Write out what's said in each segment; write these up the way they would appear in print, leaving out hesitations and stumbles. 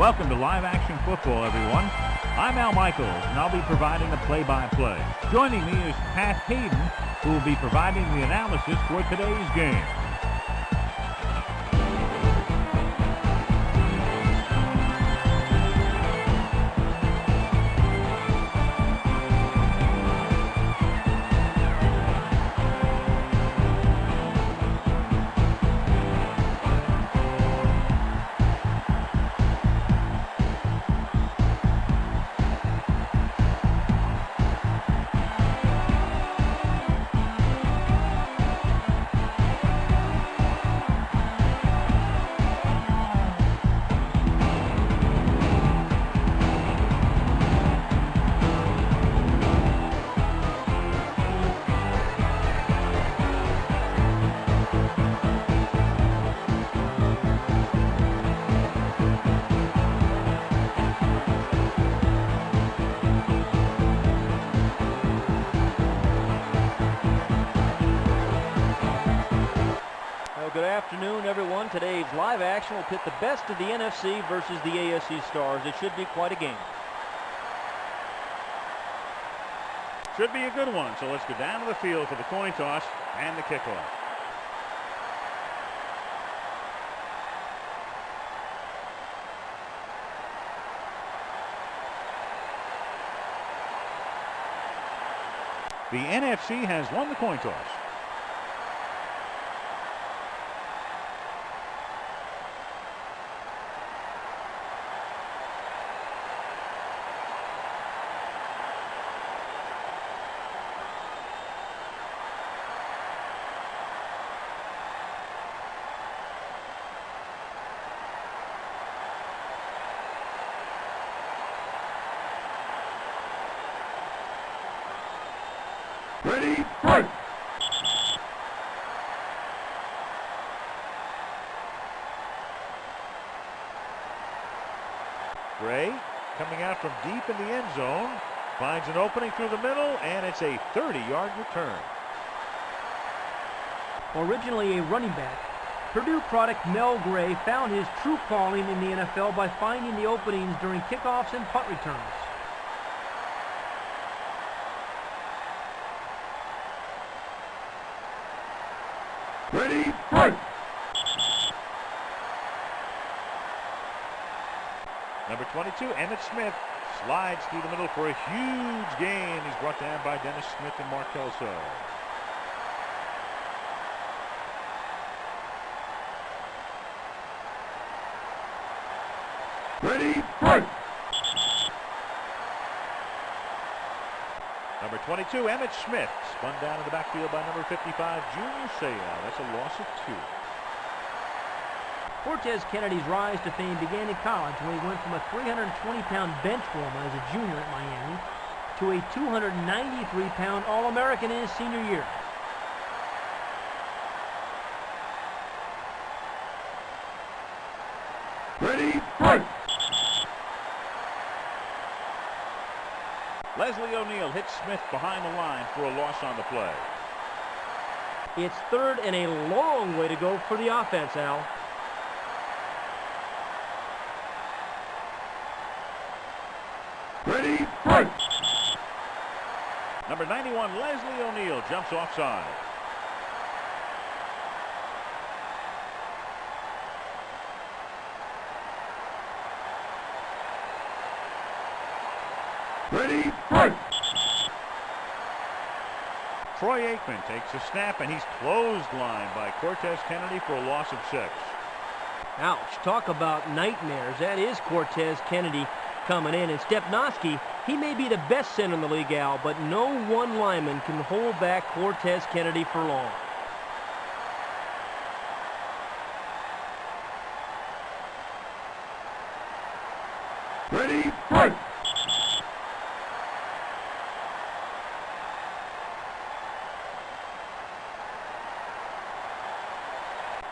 Welcome to Live Action Football, everyone. I'm Al Michaels, and I'll be providing the play-by-play. Joining me is Pat Hayden, who will be providing the analysis for today's game. Good afternoon, everyone. Today's live action will pit the best of the NFC versus the AFC stars. It should be quite a game. Should be a good one, so let's go down to the field for the coin toss and the kickoff. The NFC has won the coin toss. Ready, fight! Gray coming out from deep in the end zone, finds an opening through the middle, and it's a 30-yard return. Originally a running back, Purdue product Mel Gray found his true calling in the NFL by finding the openings during kickoffs and punt returns. Ready, fight! Number 22, Emmitt Smith, slides through the middle for a huge gain. He's brought down by Dennis Smith and Mark Kelso. Ready, fight! Number 22, Emmitt Smith, spun down in the backfield by number 55, Junior Seau. That's a loss of 2. Cortez Kennedy's rise to fame began in college when he went from a 320-pound bench warmer as a junior at Miami to a 293-pound All-American in his senior year. Ready, fight! Leslie O'Neal hits Smith behind the line for a loss on the play. It's third and a long way to go for the offense, Al. Ready, fight! Number 91, Leslie O'Neal jumps offside. Ready, fight! Troy Aikman takes a snap, and he's clotheslined by Cortez Kennedy for a loss of 6. Ouch, talk about nightmares. That is Cortez Kennedy coming in. And Stepnoski, he may be the best center in the league, Al, but no one lineman can hold back Cortez Kennedy for long. Ready, fight!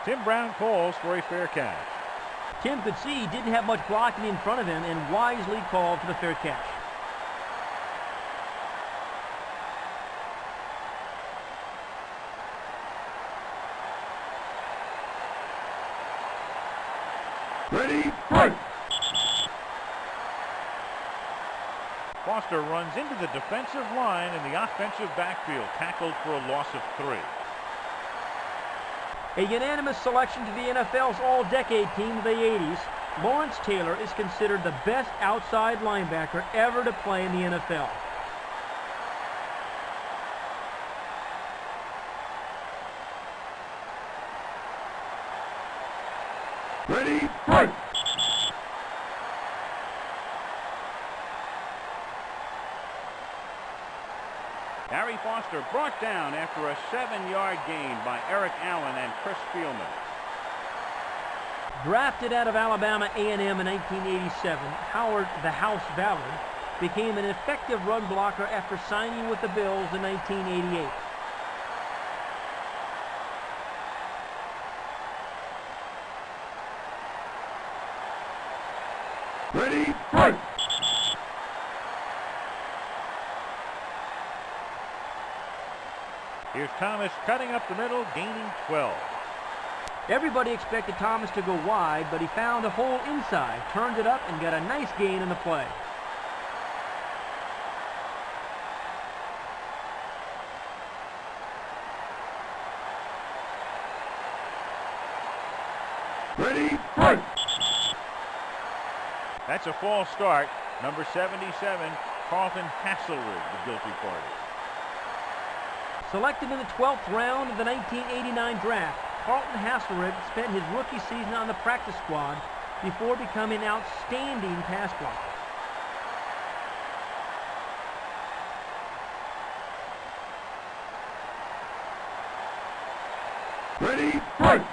Tim Brown calls for a fair catch. Tim could see he didn't have much blocking in front of him and wisely called for the fair catch. Ready, fight! Foster runs into the defensive line in the offensive backfield, tackled for a loss of 3. A unanimous selection to the NFL's all-decade team of the 80s, Lawrence Taylor is considered the best outside linebacker ever to play in the NFL. Ready, fight! Harry Foster brought down after a 7-yard gain by Eric Allen and Chris Spielman. Drafted out of Alabama A&M in 1987, Howard the House Ballard became an effective run blocker after signing with the Bills in 1988. Ready, fight! Here's Thomas cutting up the middle, gaining 12. Everybody expected Thomas to go wide, but he found a hole inside, turned it up, and got a nice gain in the play. Ready, fight! That's a false start. Number 77, Carlton Hasselrig, the guilty party. Selected in the 12th round of the 1989 draft, Carlton Hasselrig spent his rookie season on the practice squad before becoming an outstanding pass blocker. Ready, fight!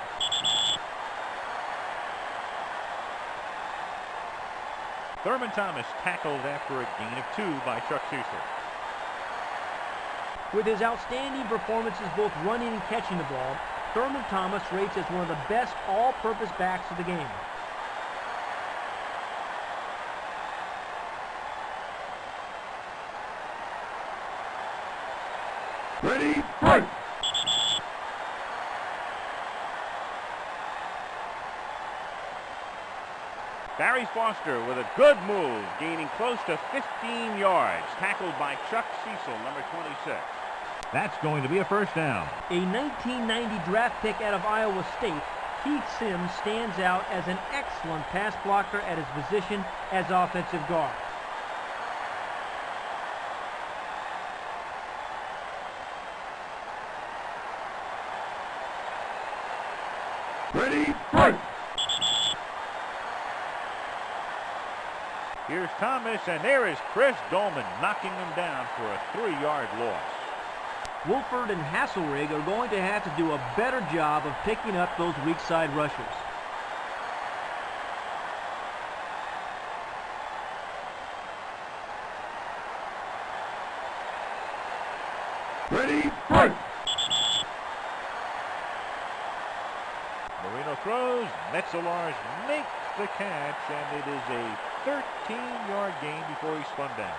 Thurman Thomas tackled after a gain of 2 by Chuck Cecil. With his outstanding performances both running and catching the ball, Thurman Thomas rates as one of the best all-purpose backs of the game. Ready, fight! Barry Foster with a good move, gaining close to 15 yards, tackled by Chuck Cecil, number 26. That's going to be a first down. A 1990 draft pick out of Iowa State, Keith Sims stands out as an excellent pass blocker at his position as offensive guard. Ready, fight! Here's Thomas, and there is Chris Dolman knocking him down for a 3-yard loss. Wolford and Hasselrig are going to have to do a better job of picking up those weak side rushers. Ready, fight! Marino throws, Metzelaars makes the catch, and it is a 13-yard gain before he spun down.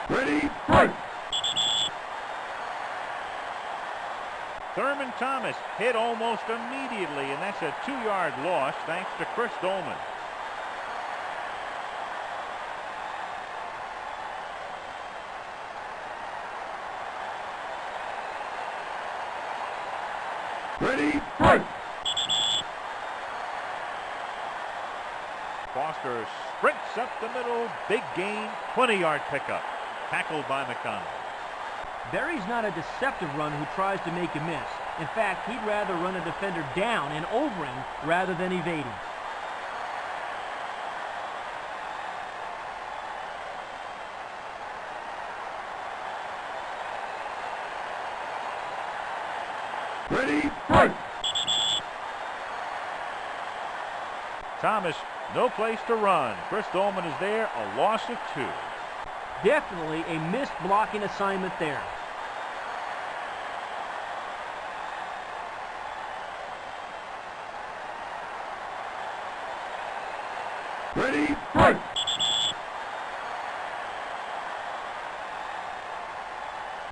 Ready, fight! Thurman Thomas hit almost immediately, and that's a 2-yard loss thanks to Chris Dolman. Ready, fight! Foster sprints up the middle, big gain, 20-yard pickup, tackled by McDonald. Barry's not a deceptive runner who tries to make you miss. In fact, he'd rather run a defender down and over him rather than evade him. Ready, fight! Thomas, no place to run. Chris Dolman is there, a loss of 2. Definitely a missed blocking assignment there. Ready, fight!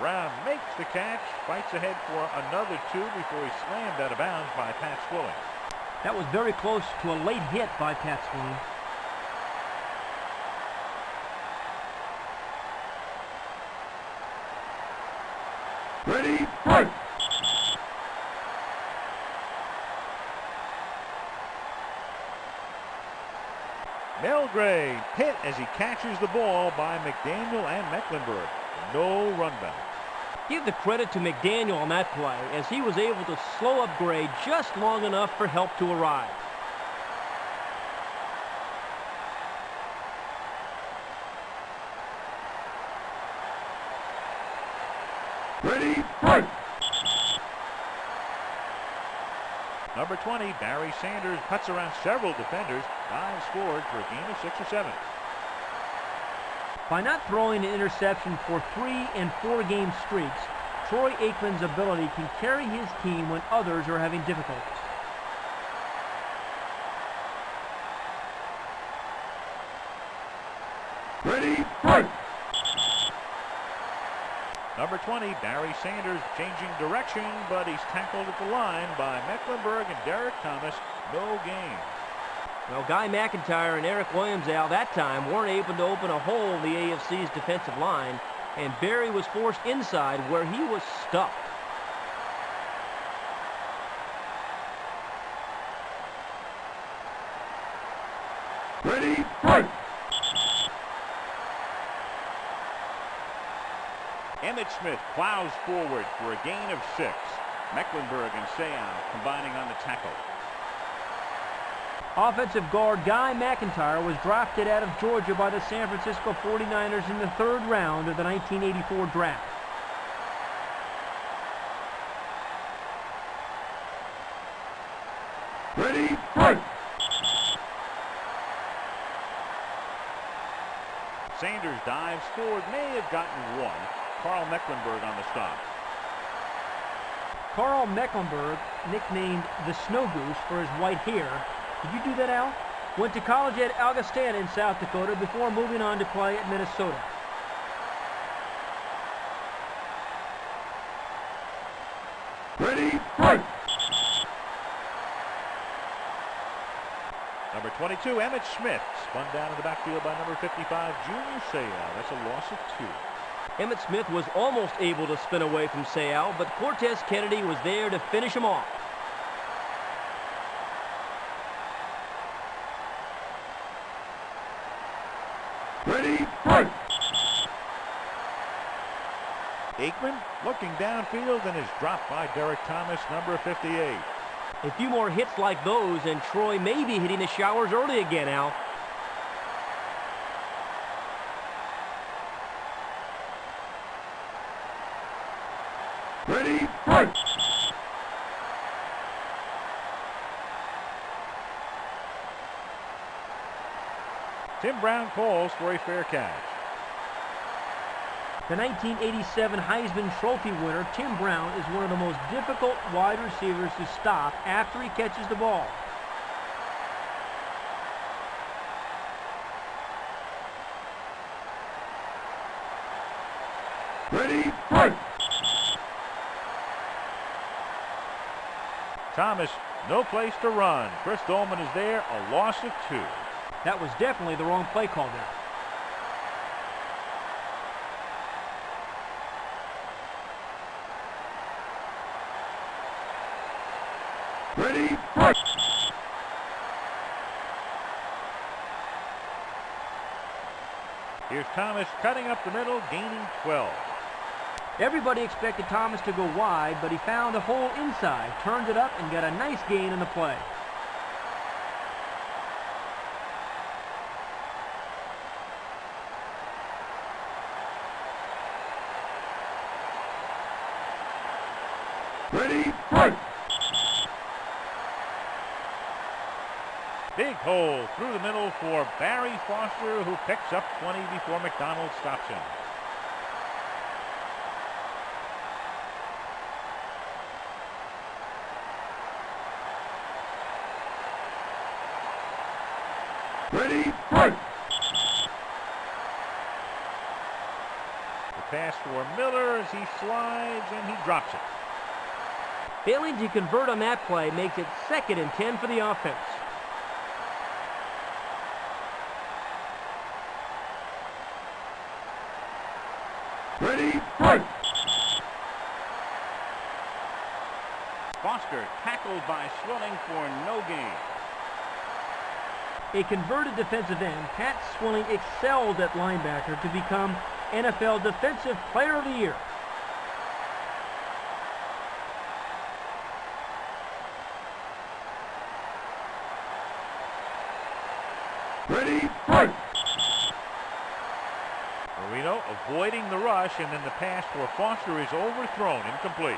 Brown makes the catch, fights ahead for another 2 before he's slammed out of bounds by Pat Swilling. That was very close to a late hit by Pat Swilling. Ready, fight! Melgrave hit as he catches the ball by McDaniel and Mecklenburg. No run back. Give the credit to McDaniel on that play, as he was able to slow up Gray just long enough for help to arrive. Ready, fight! Number 20, Barry Sanders, cuts around several defenders. Dives forward for a gain of 6 or 7. By not throwing an interception for 3 and 4 game streaks, Troy Aikman's ability can carry his team when others are having difficulties. Ready, fight! Number 20, Barry Sanders, changing direction, but he's tackled at the line by Mecklenburg and Derrick Thomas. No gain. Well, Guy McIntyre and Eric Williams out that time weren't able to open a hole in the AFC's defensive line, and Barry was forced inside where he was stuck. Ready, fight! Emmitt Smith plows forward for a gain of 6. Mecklenburg and Seau combining on the tackle. Offensive guard Guy McIntyre was drafted out of Georgia by the San Francisco 49ers in the 3rd round of the 1984 draft. Ready, fight! Sanders dives forward, may have gotten 1. Carl Mecklenburg on the stop. Carl Mecklenburg, nicknamed the Snow Goose for his white hair. Did you do that, Al? Went to college at Augustana in South Dakota before moving on to play at Minnesota. Ready, fight! Number 22, Emmitt Smith, spun down in the backfield by number 55, Junior Seau. That's a loss of 2. Emmitt Smith was almost able to spin away from Seau, but Cortez Kennedy was there to finish him off. Ready, fight! Aikman looking downfield and is dropped by Derrick Thomas, number 58. A few more hits like those, and Troy may be hitting the showers early again, Al. Ready, fight! Tim Brown calls for a fair catch. The 1987 Heisman Trophy winner, Tim Brown, is one of the most difficult wide receivers to stop after he catches the ball. Ready, fight! Thomas, no place to run. Chris Dolman is there, a loss of 2. That was definitely the wrong play call there. Ready, fight! Here's Thomas cutting up the middle, gaining 12. Everybody expected Thomas to go wide, but he found a hole inside, turned it up, and got a nice gain in the play. Ready, fight! Big hole through the middle for Barry Foster, who picks up 20 before McDonald stops him. Ready, fight! The pass for Miller as he slides and he drops it. Failing to convert on that play makes it 2nd and 10 for the offense. Ready, fight! Foster tackled by Swilling for no gain. A converted defensive end, Pat Swilling excelled at linebacker to become NFL Defensive Player of the Year. Ready, fight! Marino avoiding the rush, and then the pass for Foster is overthrown, incomplete.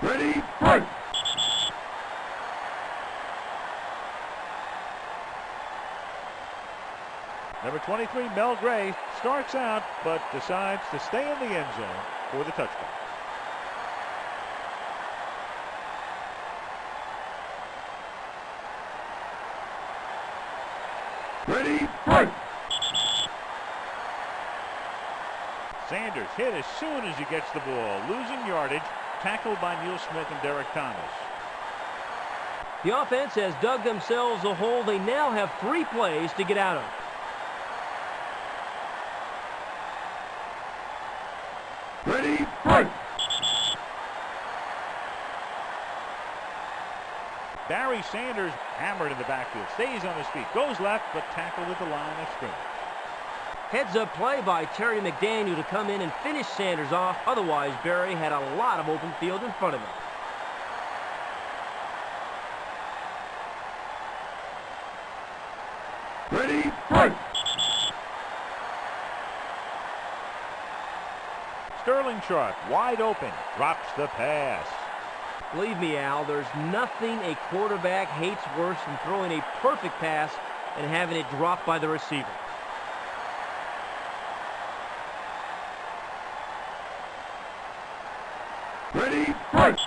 Ready, fight! Number 23, Mel Gray, starts out but decides to stay in the end zone for the touchdown. Ready, fight! Sanders hit as soon as he gets the ball, losing yardage, tackled by Emmitt Smith and Derrick Thomas. The offense has dug themselves a hole they now have 3 plays to get out of. Ready, fight! Barry Sanders hammered in the backfield, stays on his feet, goes left, but tackled at the line of scrimmage. Heads-up play by Terry McDaniel to come in and finish Sanders off. Otherwise, Barry had a lot of open field in front of him. Ready, fight! Sterling Sharp, wide open, drops the pass. Believe me, Al, there's nothing a quarterback hates worse than throwing a perfect pass and having it dropped by the receiver. Ready, fight!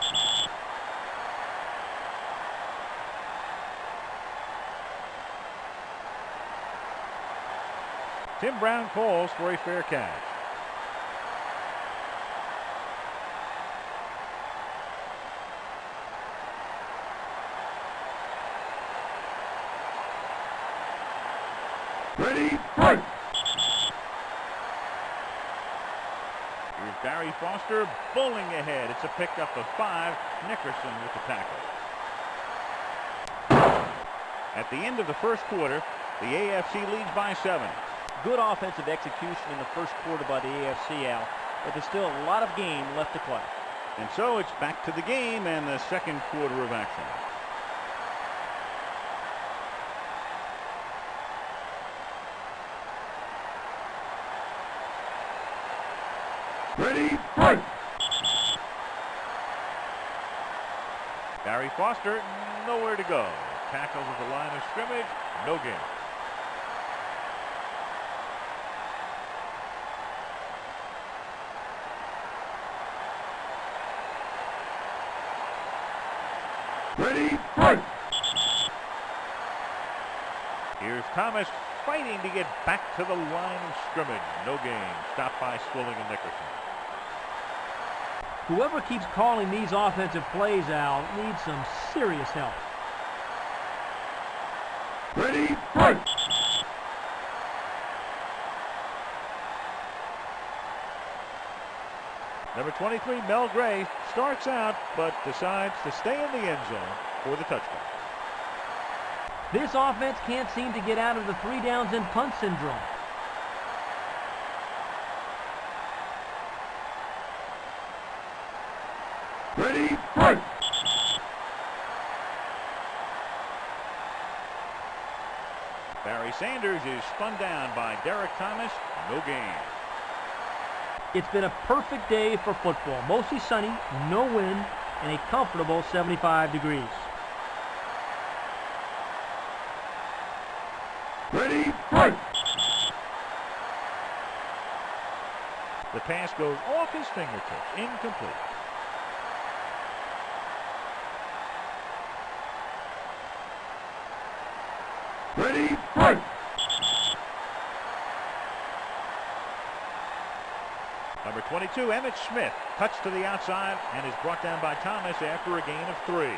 Tim Brown calls for a fair catch. Ready, fight! Here's Barry Foster bowling ahead. It's a pickup of 5. Nickerson with the tackle. At the end of the first quarter, the AFC leads by 7. Good offensive execution in the first quarter by the AFC, Al, but there's still a lot of game left to play. And so it's back to the game and the second quarter of action. Ready, fight! Barry Foster, nowhere to go. Tackles at the line of scrimmage, no gain. Ready, fight! Here's Thomas fighting to get back to the line of scrimmage. No gain. Stopped by Swilling and Nickerson. Whoever keeps calling these offensive plays, Al, needs some serious help. Ready, fight! Number 23, Mel Gray, starts out but decides to stay in the end zone for the touchdown. This offense can't seem to get out of the 3 downs and punt syndrome. Ready, fight! Barry Sanders is spun down by Derrick Thomas. No gain. It's been a perfect day for football. Mostly sunny, no wind, and a comfortable 75 degrees. Ready, fight! The pass goes off his fingertips. Incomplete. Ready, fight! Number 22, Emmitt Smith, cuts to the outside and is brought down by Thomas after a gain of 3.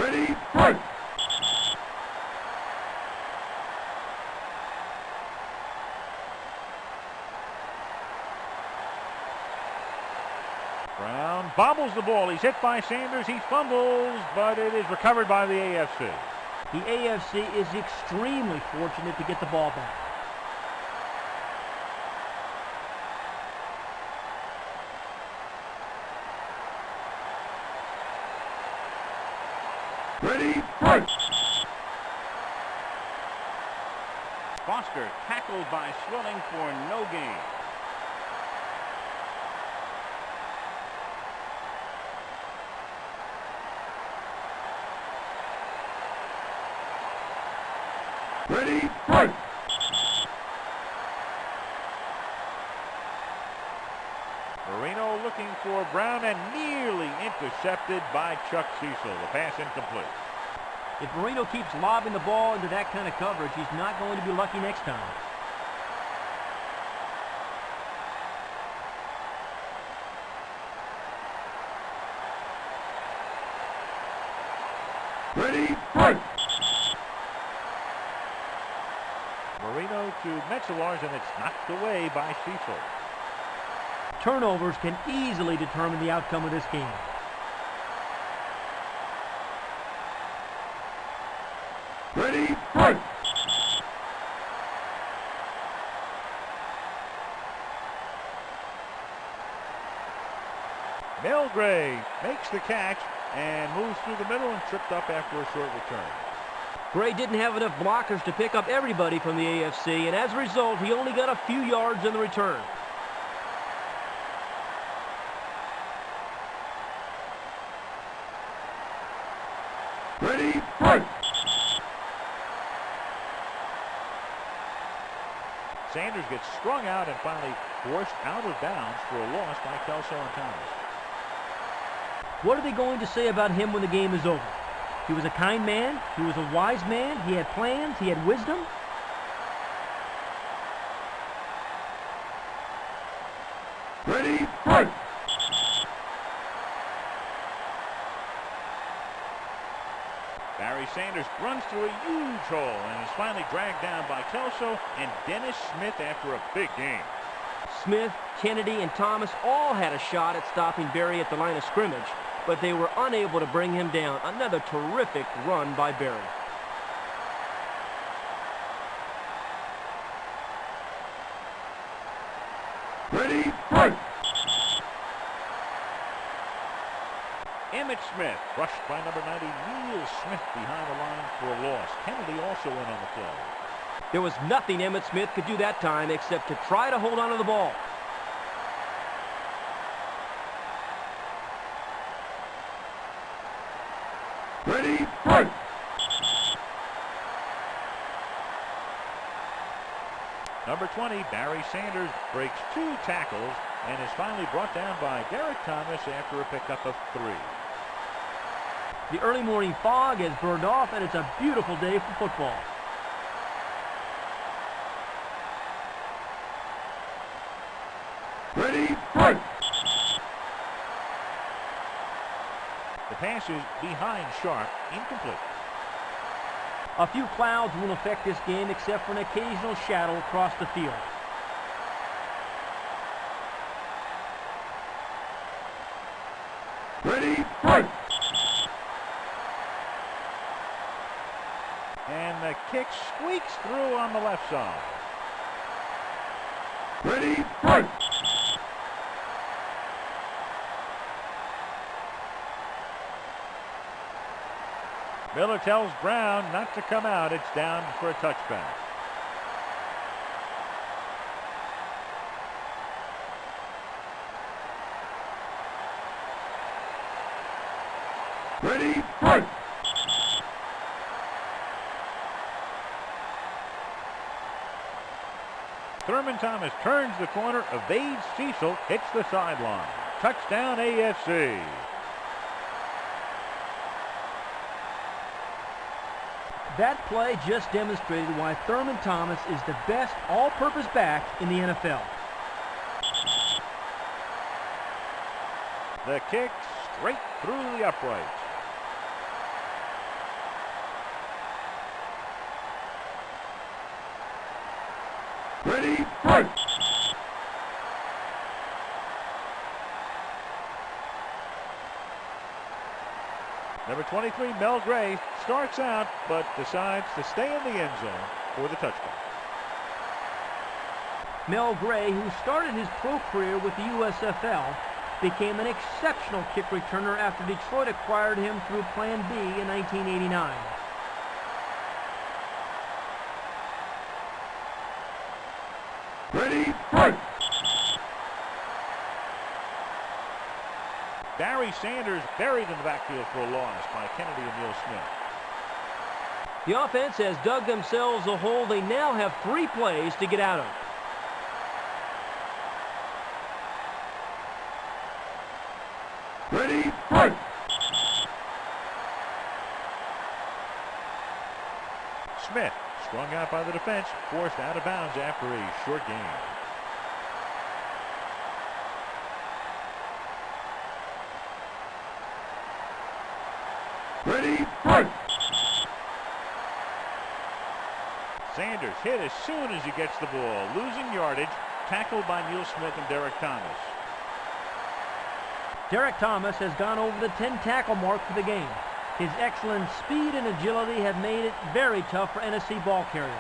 Ready, fight! fumbles the ball. He's hit by Sanders. He fumbles, but it is recovered by the AFC. The AFC is extremely fortunate to get the ball back. Ready, fight! Foster tackled by Swilling for no gain. Ready, fight! Marino looking for Brown and nearly intercepted by Chuck Cecil. The pass incomplete. If Marino keeps lobbing the ball into that kind of coverage, he's not going to be lucky next time. Ready, fight! Marino to Metzelaars, and it's knocked away by Cecil. Turnovers can easily determine the outcome of this game. Ready, fight! Milgray makes the catch and moves through the middle and tripped up after a short return. Gray didn't have enough blockers to pick up everybody from the AFC, and as a result, he only got a few yards in the return. Ready, fight! Sanders gets strung out and finally forced out of bounds for a loss by Kelso and Thomas. What are they going to say about him when the game is over? He was a kind man. He was a wise man. He had plans. He had wisdom. Ready, fight! Barry Sanders runs through a huge hole and is finally dragged down by Kelso and Dennis Smith after a big game. Smith, Kennedy, and Thomas all had a shot at stopping Barry at the line of scrimmage, but they were unable to bring him down. Another terrific run by Berlyn. Ready, fight! Emmitt Smith rushed by number 90 Neil Smith behind the line for a loss. Kennedy also in on the play. There was nothing Emmitt Smith could do that time except to try to hold on to the ball. Ready, fight! Number 20, Barry Sanders, breaks 2 tackles and is finally brought down by Derrick Thomas after a pickup of 3. The early morning fog has burned off, and it's a beautiful day for football. Ready, fight! The pass is behind Sharp, incomplete. A few clouds won't affect this game except for an occasional shadow across the field. Ready, fight! And the kick squeaks through on the left side. Ready, fight! Miller tells Brown not to come out. It's down for a touchback. Ready, fight! Thurman Thomas turns the corner, evades Cecil, hits the sideline. Touchdown AFC. That play just demonstrated why Thurman Thomas is the best all-purpose back in the NFL. The kick straight through the uprights. Ready, fight! Number 23, Mel Gray, starts out but decides to stay in the end zone for the touchdown. Mel Gray, who started his pro career with the USFL, became an exceptional kick returner after Detroit acquired him through Plan B in 1989. Ready, fight! Barry Sanders buried in the backfield for a loss by Kennedy and Neil Smith. The offense has dug themselves a hole they now have 3 plays to get out of. Ready, fight! Smith, strung out by the defense, forced out of bounds after a short gain. Ready, fight! Sanders hit as soon as he gets the ball, losing yardage, tackled by Neil Smith and Derrick Thomas. Derrick Thomas has gone over the 10-tackle mark for the game. His excellent speed and agility have made it very tough for NSC ball carriers.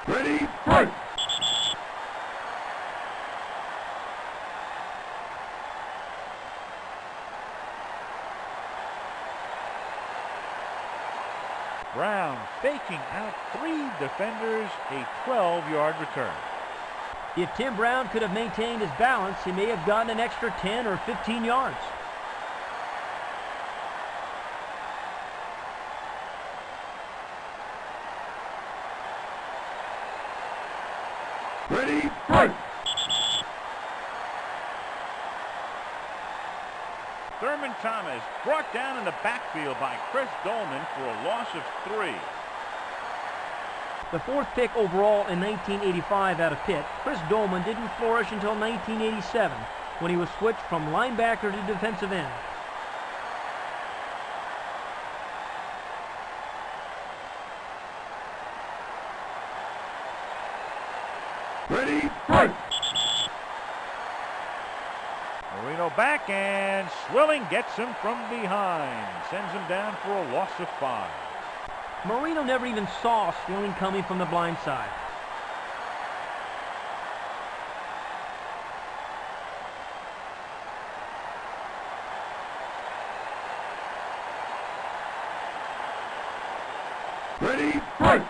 Ready, fight! Brown faking out 3 defenders, a 12-yard return. If Tim Brown could have maintained his balance, he may have gotten an extra 10 or 15 yards. Ready, fight! Thurman Thomas brought down in the backfield by Chris Dolman for a loss of 3. The 4th pick overall in 1985 out of Pitt, Chris Dolman didn't flourish until 1987 when he was switched from linebacker to defensive end. Ready, fight! Marino back, and Swilling gets him from behind. Sends him down for a loss of 5. Marino never even saw Swilling coming from the blind side. Ready, fight!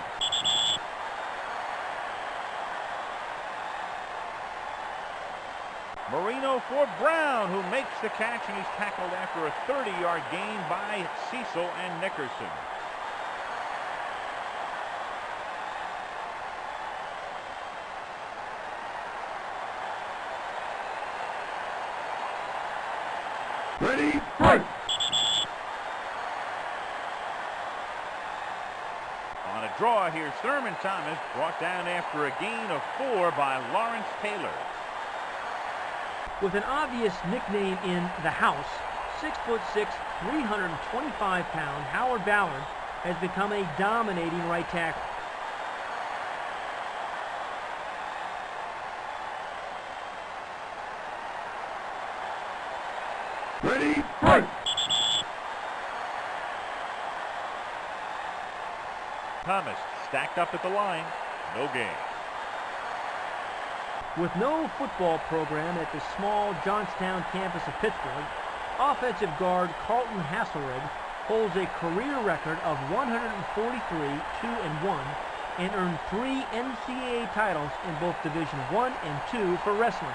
Marino for Brown, who makes the catch, and he's tackled after a 30-yard gain by Cecil and Nickerson. Ready, fight! On a draw, here's Thurman Thomas, brought down after a gain of 4 by Lawrence Taylor. With an obvious nickname in the house, 6'6", 325-pound Howard Ballard has become a dominating right tackle. Ready, fight! Thomas stacked up at the line, no gain. With no football program at the small Johnstown campus of Pittsburgh, offensive guard Carlton Hasselrig holds a career record of 143, 2-1, and earned 3 NCAA titles in both Division I and II for wrestling.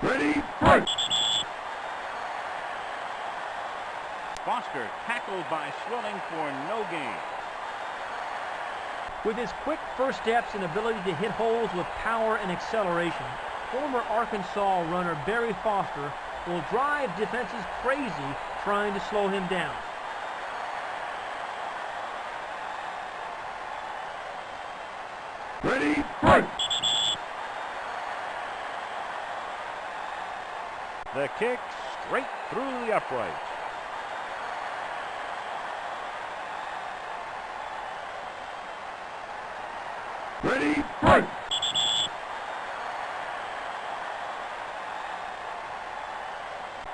Ready, fight! Foster tackled by Swilling for no gain. With his quick first steps and ability to hit holes with power and acceleration, former Arkansas runner Barry Foster will drive defenses crazy trying to slow him down. Ready, fight! The kick straight through the uprights. Ready, fight!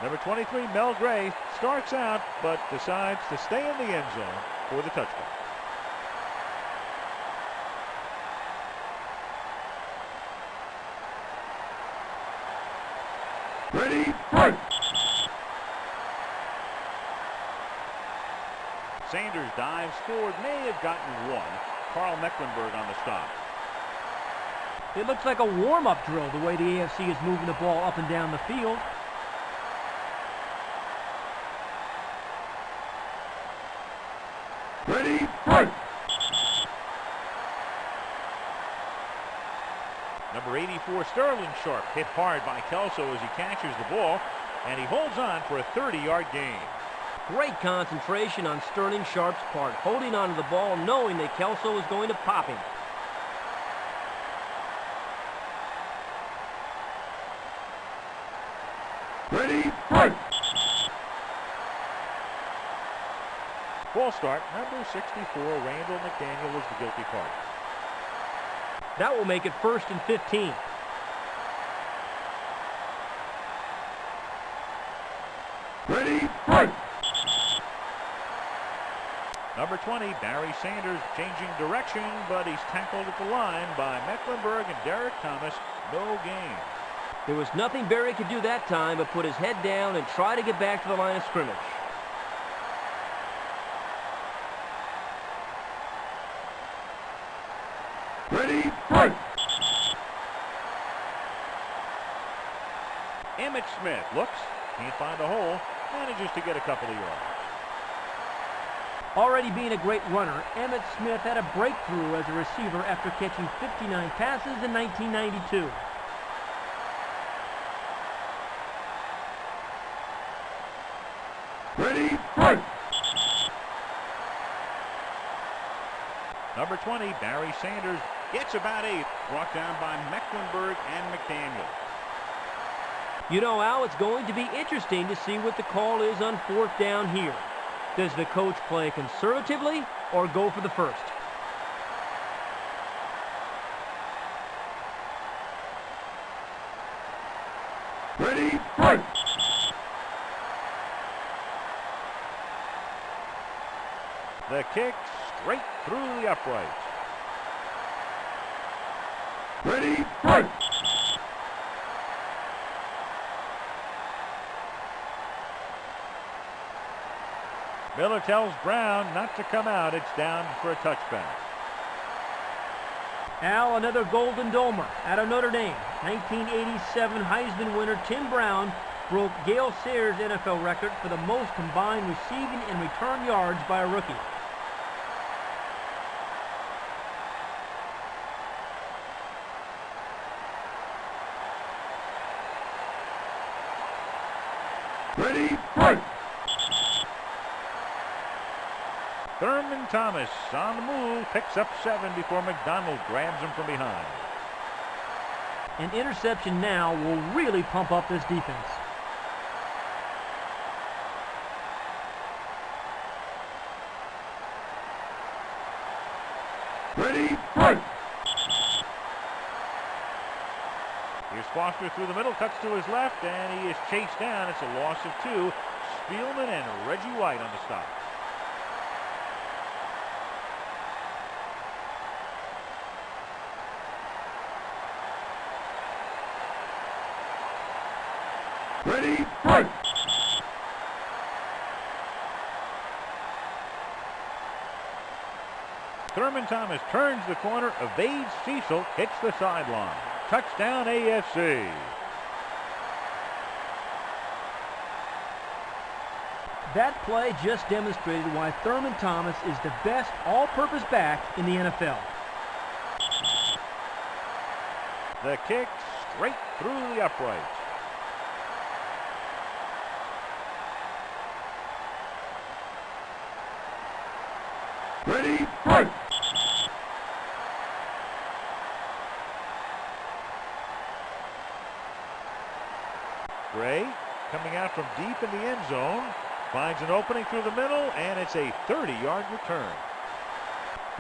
Number 23, Mel Gray, starts out but decides to stay in the end zone for the touchdown. Ready, fight! Sanders dives forward, may have gotten one. Carl Mecklenburg on the stop. It looks like a warm-up drill the way the AFC is moving the ball up and down the field. Ready, fight! Number 84, Sterling Sharp, hit hard by Kelso as he catches the ball, and he holds on for a 30-yard gain. Great concentration on Sterling Sharp's part, holding on to the ball, knowing that Kelso is going to pop him. Ready, fight! Ball start, number 64, Randall McDaniel is the guilty party. That will make it 1st and 15. Ready, fight! Number 20, Barry Sanders changing direction, but he's tackled at the line by Mecklenburg and Derrick Thomas. No gain. There was nothing Barry could do that time but put his head down and try to get back to the line of scrimmage. Ready, fight! Emmitt Smith looks, can't find a hole, manages to get a couple of yards. Already being a great runner, Emmitt Smith had a breakthrough as a receiver after catching 59 passes in 1992. Ready, fight! Number 20, Barry Sanders gets about 8, brought down by Mecklenburg and McDaniel. You know, Al, it's going to be interesting to see what the call is on 4th down here. Does the coach play conservatively or go for the first? Ready, fight! The kick straight through the uprights. Ready, fight! Miller tells Brown not to come out. It's down for a touchback. Al, another Golden Domer out of Notre Dame. 1987 Heisman winner Tim Brown broke Gale Sayers' NFL record for the most combined receiving and return yards by a rookie. Ready, fight! Thurman Thomas on the move, picks up 7 before McDonald grabs him from behind. An interception now will really pump up this defense. Ready, fight! Here's Foster through the middle, cuts to his left, and he is chased down. It's a loss of 2. Spielman and Reggie White on the stop. Ready, fight! Thurman Thomas turns the corner, evades Cecil, hits the sideline. Touchdown AFC. That play just demonstrated why Thurman Thomas is the best all-purpose back in the NFL. The kick straight through the uprights. Ready, fight! Gray coming out from deep in the end zone, finds an opening through the middle, and it's a 30-yard return.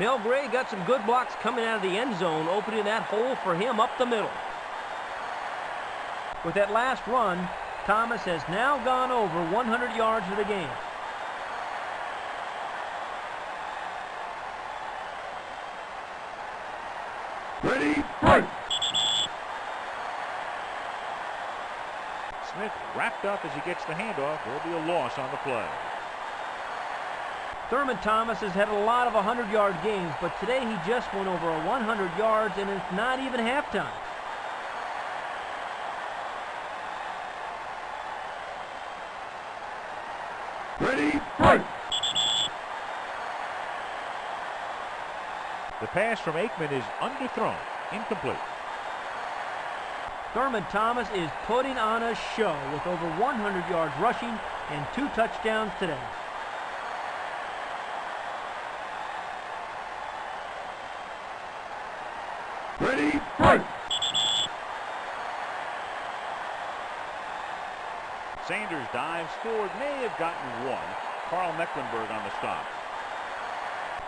Mel Gray got some good blocks coming out of the end zone, opening that hole for him up the middle. With that last run, Thomas has now gone over 100 yards for the game. Ready, fight! Smith wrapped up as he gets the handoff. There'll be a loss on the play. Thurman Thomas has had a lot of 100-yard games, but today he just went over 100 yards, and it's not even halftime. Ready, fight! The pass from Aikman is underthrown, incomplete. Thurman Thomas is putting on a show with over 100 yards rushing and 2 touchdowns today. Ready, fight! Sanders dives forward, may have gotten one. Carl Mecklenburg on the stop.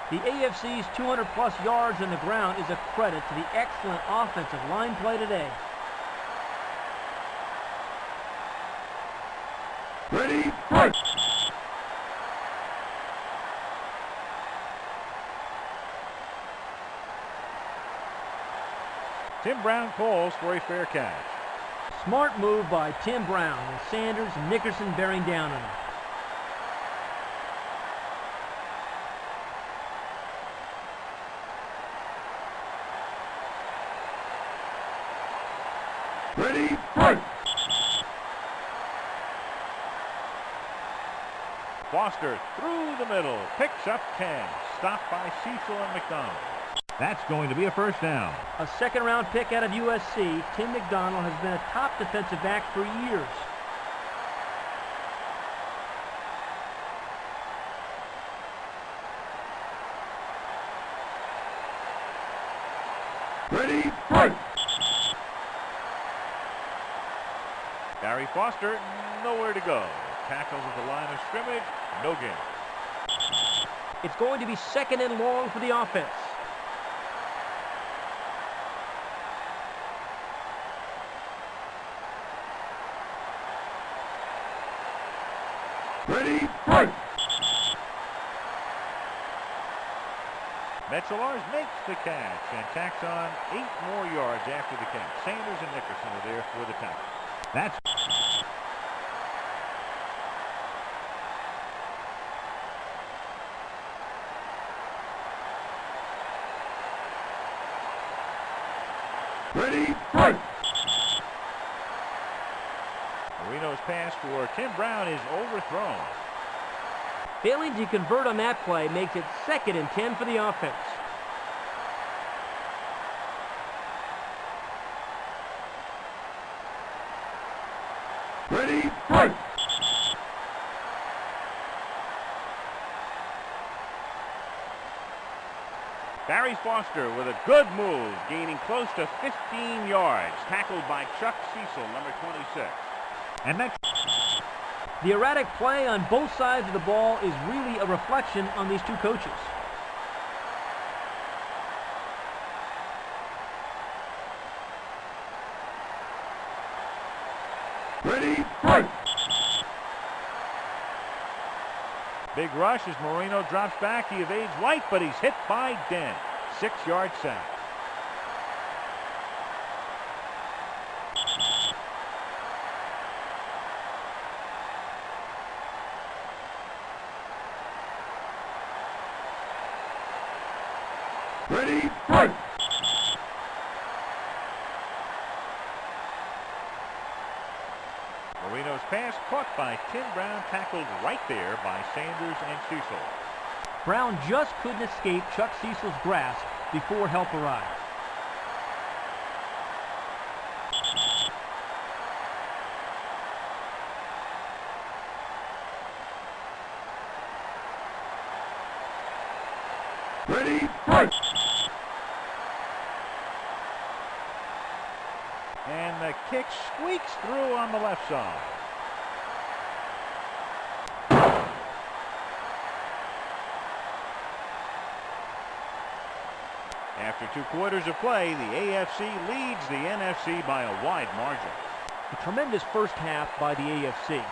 The AFC's 200-plus yards on the ground is a credit to the excellent offensive line play today. Ready, fight! Tim Brown calls for a fair catch. Smart move by Tim Brown, with Sanders and Nickerson bearing down on him. Ready, fight! Foster through the middle, picks up 10. Stopped by Cecil and McDonald. That's going to be a first down. A second-round pick out of USC, Tim McDonald has been a top defensive back for years. Ready, fight! Barry Foster, nowhere to go. Tackles at the line of scrimmage, no gain. It's going to be second and long for the offense. Ready, fight! Metchelars makes the catch and tacks on 8 more yards after the catch. Sanders and Nickerson are there for the tackle. That's Ready, fight! Marino's pass for Tim Brown is overthrown. Failing to convert on that play makes it second and 10 for the offense. Ready, fight! Barry Foster with a good move, gaining close to 15 yards. Tackled by Chuck Cecil, number 26. And that's The erratic play on both sides of the ball is really a reflection on these two coaches. Ready, fight! big rush as Marino drops back. He evades White, but he's hit by Dent. 6-yard sack. Ready, fight! Marino's pass caught by Tim Brown, tackled right there by Sanders and Cecil. Brown just couldn't escape Chuck Cecil's grasp before help arrived. Ready, fight! And the kick squeaks through on the left side. After 2 quarters of play, the AFC leads the NFC by a wide margin. A tremendous first half by the AFC.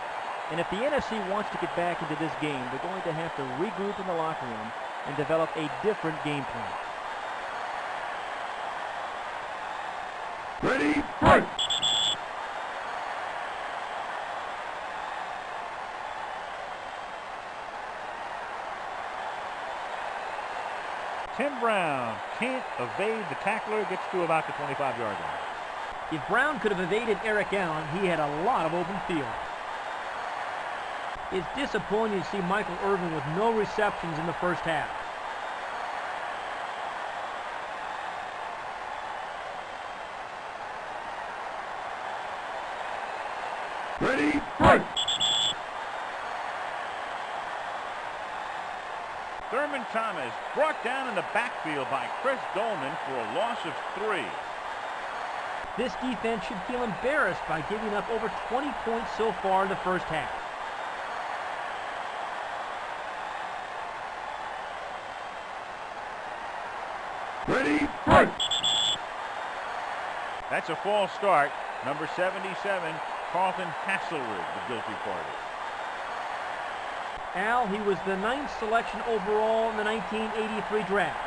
And if the NFC wants to get back into this game, they're going to have to regroup in the locker room and develop a different game plan. Ready, fight! Tim Brown can't evade the tackler, gets to about the 25-yard line. If Brown could have evaded Eric Allen, he had a lot of open field. It's disappointing to see Michael Irvin with no receptions in the first half. Ready, fight! Thurman Thomas brought down in the backfield by Chris Dolman for a loss of 3. This defense should feel embarrassed by giving up over 20 points so far in the first half. Ready, fight! That's a false start. Number 77, Carlton Hasselwood, the guilty party. Al, he was the 9th selection overall in the 1983 draft.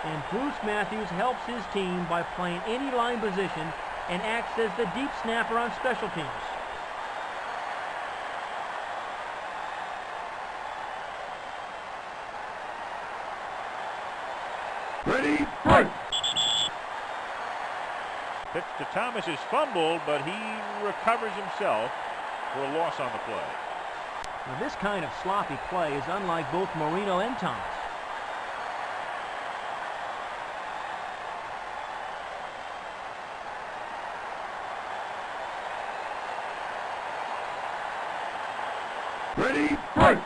And Bruce Matthews helps his team by playing any line position and acts as the deep snapper on special teams. Ready, fight! Pitch to Thomas is fumbled, but he recovers himself for a loss on the play. Now, this kind of sloppy play is unlike both Marino and Thomas. Ready, fight!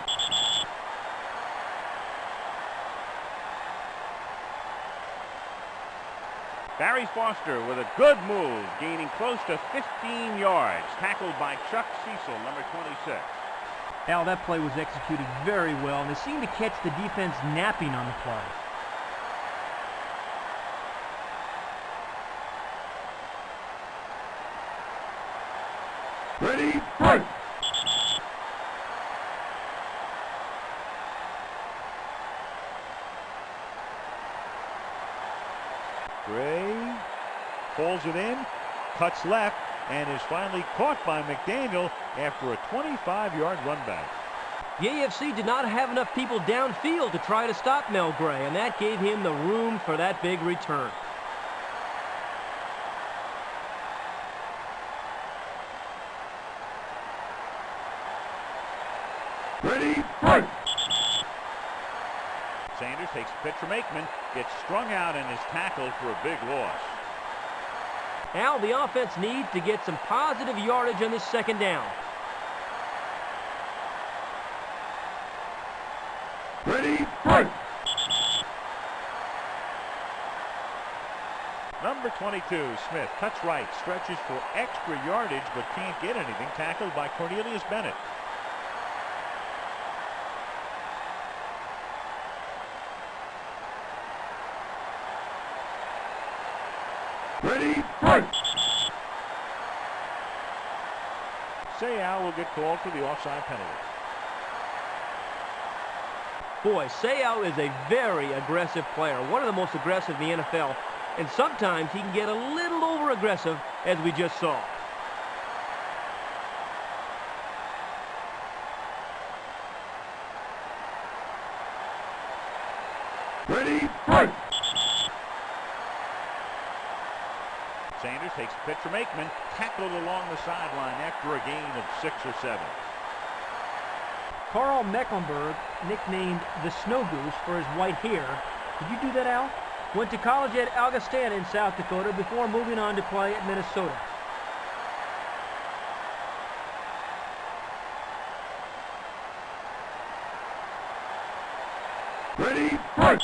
Barry Foster with a good move, gaining close to 15 yards, tackled by Chuck Cecil, number 26. Al, that play was executed very well, and they seemed to catch the defense napping on the play. Ready, fight! Gray pulls it in, cuts left, and is finally caught by McDaniel after a 25-yard run back. The AFC did not have enough people downfield to try to stop Mel Gray, and that gave him the room for that big return. Ready, fight! Sanders takes a pitch from Aikman, gets strung out and is tackled for a big loss. Al, the offense needs to get some positive yardage on this second down. Ready, fight! Number 22, Smith, cuts right, stretches for extra yardage, but can't get anything, tackled by Cornelius Bennett. Ready, fight! Sayal will get called for the offside penalty. Boy, Sayal is a very aggressive player, one of the most aggressive in the NFL, and sometimes he can get a little over-aggressive, as we just saw. Ready, fight! Sanders takes a pitch from Aikman, tackled along the sideline after a gain of 6 or 7. Carl Mecklenburg, nicknamed the Snow Goose for his white hair. Did you do that, Al? Went to college at Augustana in South Dakota before moving on to play at Minnesota. Ready, fight!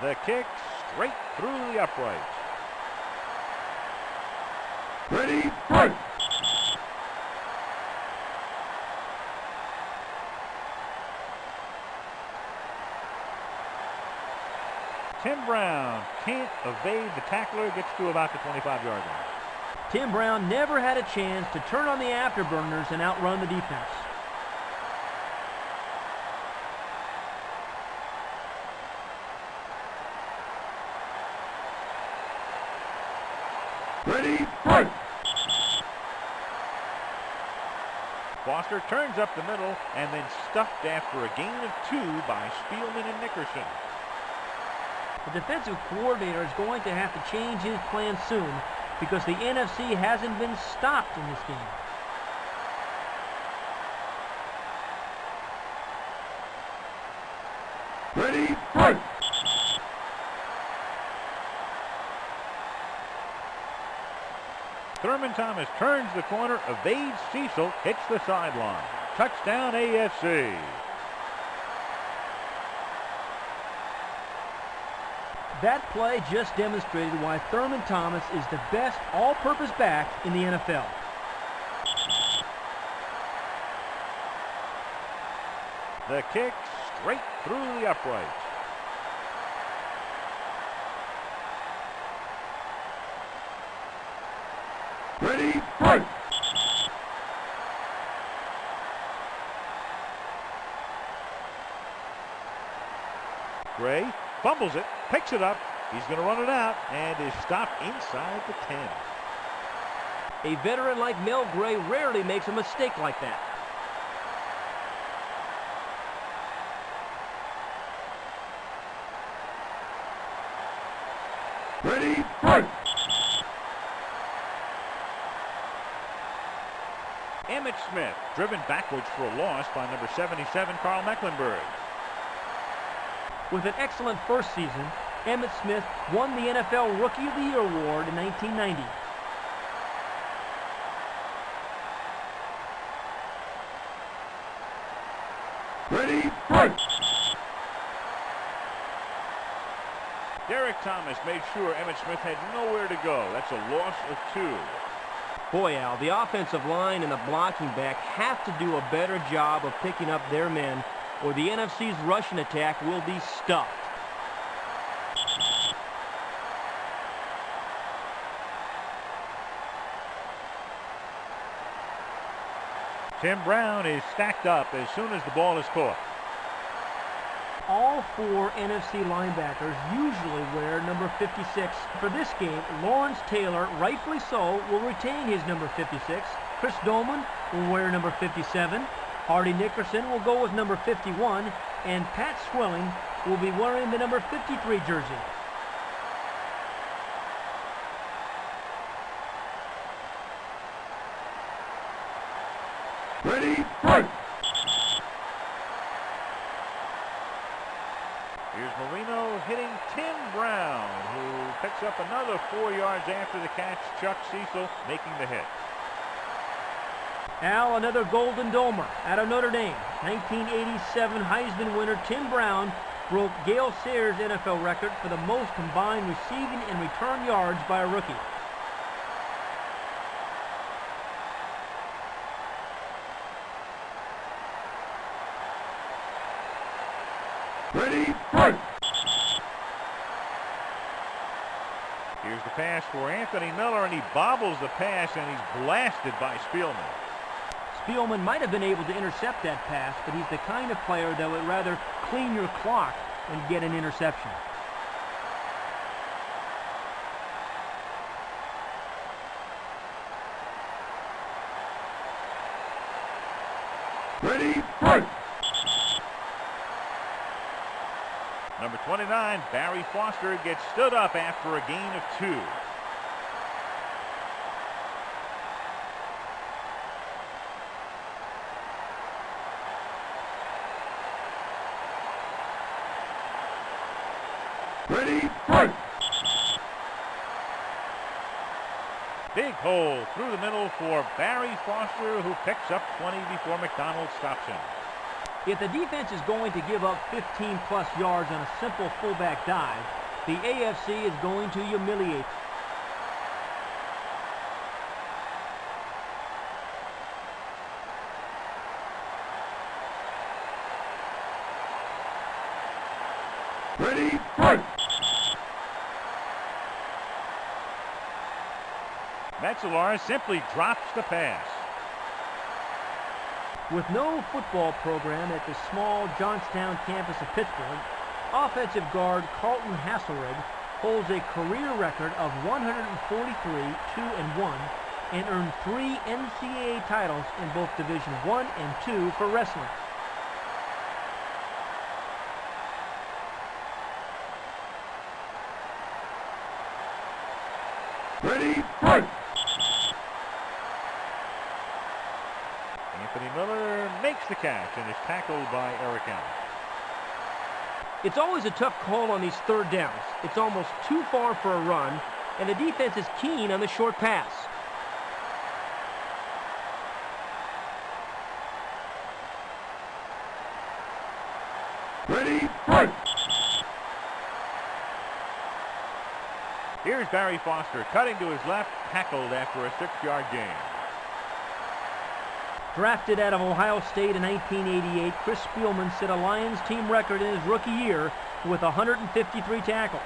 The kick straight through the uprights. Ready, fight! Tim Brown can't evade the tackler, gets to about the 25-yard line. Tim Brown never had a chance to turn on the afterburners and outrun the defense. Ready, fight! Foster turns up the middle and then stuffed after a gain of 2 by Spielman and Nickerson. The defensive coordinator is going to have to change his plan soon because the NFC hasn't been stopped in this game. Ready, fight! Thurman Thomas turns the corner, evades Cecil, hits the sideline. Touchdown AFC. That play just demonstrated why Thurman Thomas is the best all-purpose back in the NFL. The kick straight through the uprights. Ready, fight! Gray fumbles it, picks it up. He's going to run it out and is stopped inside the 10. A veteran like Mel Gray rarely makes a mistake like that. Ready, fight! Emmitt Smith driven backwards for a loss by number 77, Carl Mecklenburg. With an excellent first season, Emmitt Smith won the NFL Rookie of the Year award in 1990. Ready, fight! Derrick Thomas made sure Emmitt Smith had nowhere to go. That's a loss of 2. Boy, Al, the offensive line and the blocking back have to do a better job of picking up their men, or the NFC's rushing attack will be stuffed. Tim Brown is stacked up as soon as the ball is caught. All 4 NFC linebackers usually wear number 56. For this game, Lawrence Taylor, rightfully so, will retain his number 56. Chris Dolman will wear number 57. Hardy Nickerson will go with number 51. And Pat Swilling will be wearing the number 53 jersey. Ready, fight! Here's Marino hitting Tim Brown, who picks up another 4 yards after the catch. Chuck Cecil making the hit. Al, another Golden Domer out of Notre Dame. 1987 Heisman winner Tim Brown broke Gale Sayers' NFL record for the most combined receiving and return yards by a rookie. Ready, fight! Here's the pass for Anthony Miller, and he bobbles the pass, and he's blasted by Spielman. Spielman might have been able to intercept that pass, but he's the kind of player that would rather clean your clock than get an interception. Ready, fight! Number 29, Barry Foster, gets stood up after a gain of 2. Ready, fight! Big hole through the middle for Barry Foster, who picks up 20 before McDonald stops him. If the defense is going to give up 15-plus yards on a simple fullback dive, the AFC is going to humiliate. Ready, fight! Mazmorra simply drops the pass. With no football program at the small Johnstown campus of Pittsburgh, offensive guard Carlton Hasselrig holds a career record of 143, 2-1, and earned 3 NCAA titles in both Division I and II for wrestling. Ready, fight! Anthony Miller makes the catch and is tackled by Eric Allen. It's always a tough call on these third downs. It's almost too far for a run, and the defense is keen on the short pass. Ready, fight! Here's Barry Foster cutting to his left, tackled after a 6-yard gain. Drafted out of Ohio State in 1988, Chris Spielman set a Lions team record in his rookie year with 153 tackles.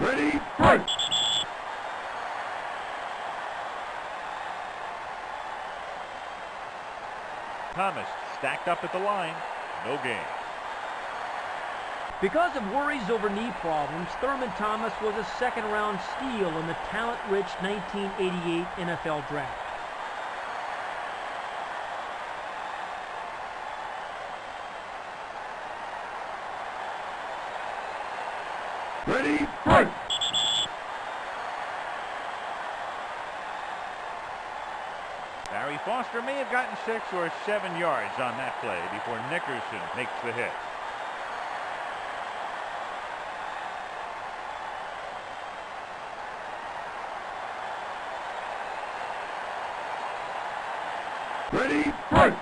Ready, fight! Thomas stacked up at the line, no gain. Because of worries over knee problems, Thurman Thomas was a second-round steal in the talent-rich 1988 NFL Draft. Ready, fight! Barry Foster may have gotten 6 or 7 yards on that play before Nickerson makes the hit. Ready, fight!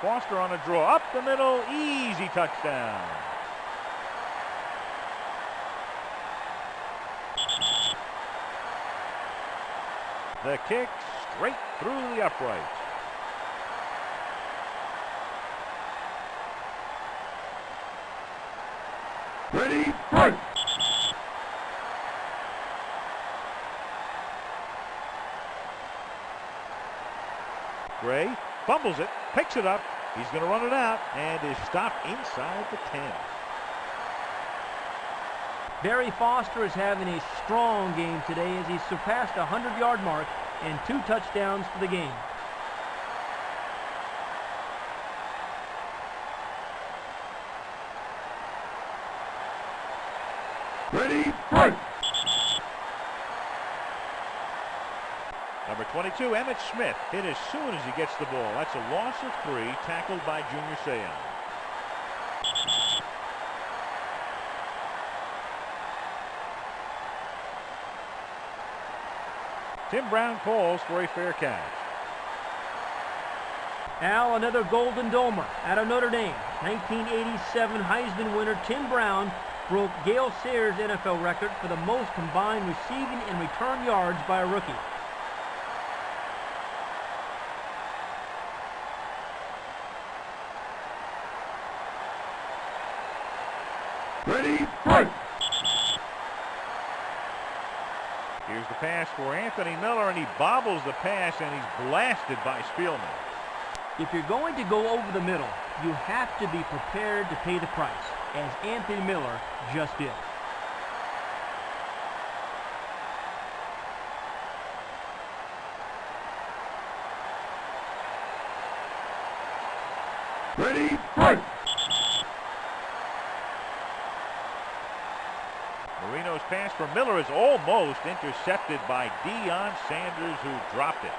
Foster on a draw, up the middle, easy touchdown. The kick straight through the uprights. Ready, fight! Gray fumbles it, picks it up. He's going to run it out and is stopped inside the 10. Barry Foster is having a strong game today as he surpassed the 100-yard mark and 2 touchdowns for the game. Ready, fight! Number 22, Emmitt Smith, hit as soon as he gets the ball. That's a loss of 3, tackled by Junior Seau. Tim Brown calls for a fair catch. Al, another Golden Domer out of Notre Dame. 1987 Heisman winner Tim Brown broke Gale Sayers' NFL record for the most combined receiving and return yards by a rookie. Ready, fight! Here's the pass for Anthony Miller, and he bobbles the pass, and he's blasted by Spielman. If you're going to go over the middle, you have to be prepared to pay the price, as Anthony Miller just did. Ready, fight! Marino's pass for Miller is almost intercepted by Deion Sanders, who dropped it.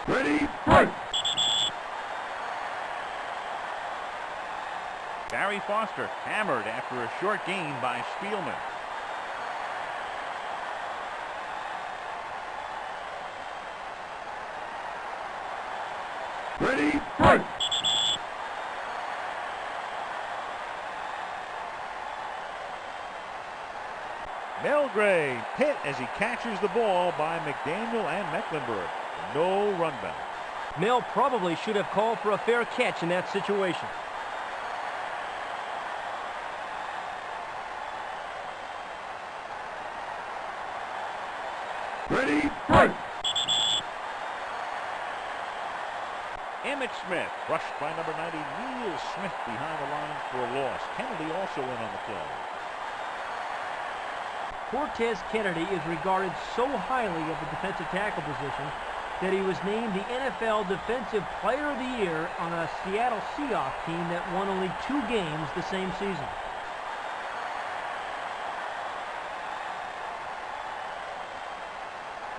Ready, fight! Barry Foster hammered after a short gain by Spielman. Ready, fight! as he catches the ball by McDaniel and Mecklenburg. No run back. Mel probably should have called for a fair catch in that situation. Ready, fight! Emmitt Smith rushed by number 90, Neil Smith, behind the line for a loss. Kennedy also in on the play. Cortez Kennedy is regarded so highly of the defensive tackle position that he was named the NFL Defensive Player of the Year on a Seattle Seahawks team that won only 2 games the same season.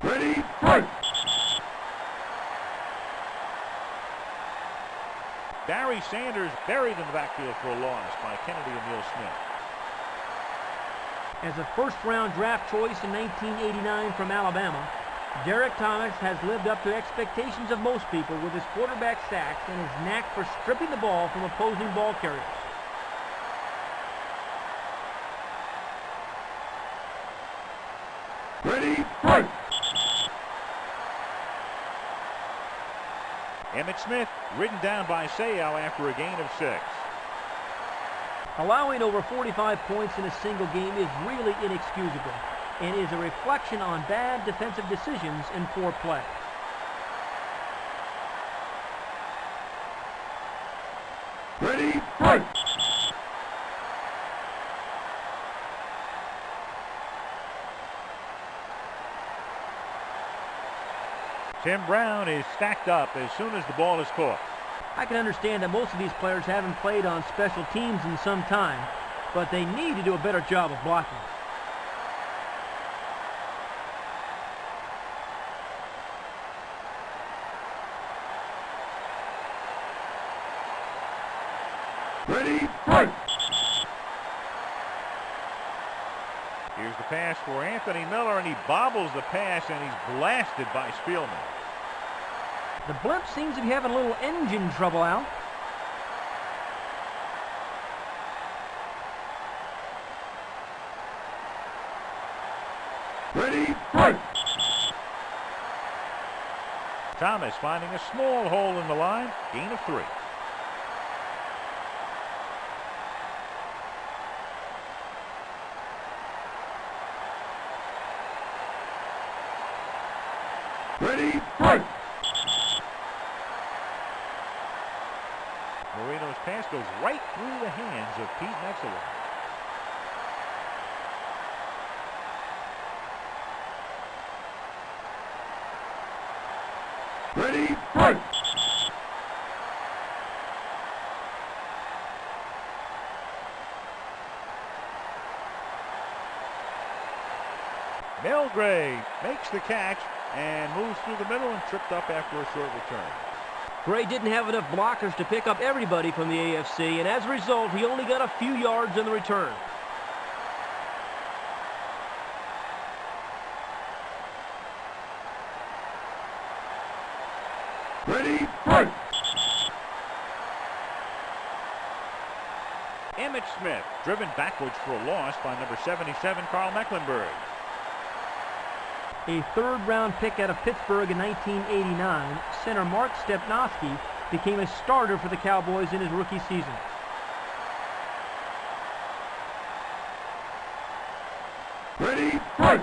Ready, fight! Barry Sanders buried in the backfield for a loss by Kennedy and Neil Smith. As a first-round draft choice in 1989 from Alabama, Derrick Thomas has lived up to expectations of most people with his quarterback sacks and his knack for stripping the ball from opposing ball carriers. Ready, fight! Emmitt Smith ridden down by Sayal after a gain of 6. Allowing over 45 points in a single game is really inexcusable and is a reflection on bad defensive decisions and poor play. Ready, fight! Tim Brown is stacked up as soon as the ball is caught. I can understand that most of these players haven't played on special teams in some time, but they need to do a better job of blocking. Ready, fight! Here's the pass for Anthony Miller, and he bobbles the pass, and he's blasted by Spielman. The blimp seems to be having a little engine trouble, Al. Ready, fight! Thomas finding a small hole in the line, gain of 3. Ready, fight! Marino's pass goes right through the hands of Pete Metzler. Ready, fight! Melgray makes the catch and moves through the middle and tripped up after a short return. Gray didn't have enough blockers to pick up everybody from the AFC, and as a result, he only got a few yards in the return. Ready, fight! Emmitt Smith driven backwards for a loss by number 77, Carl Mecklenburg. A third-round pick out of Pittsburgh in 1989, center Mark Stepnoski became a starter for the Cowboys in his rookie season. Ready, fight!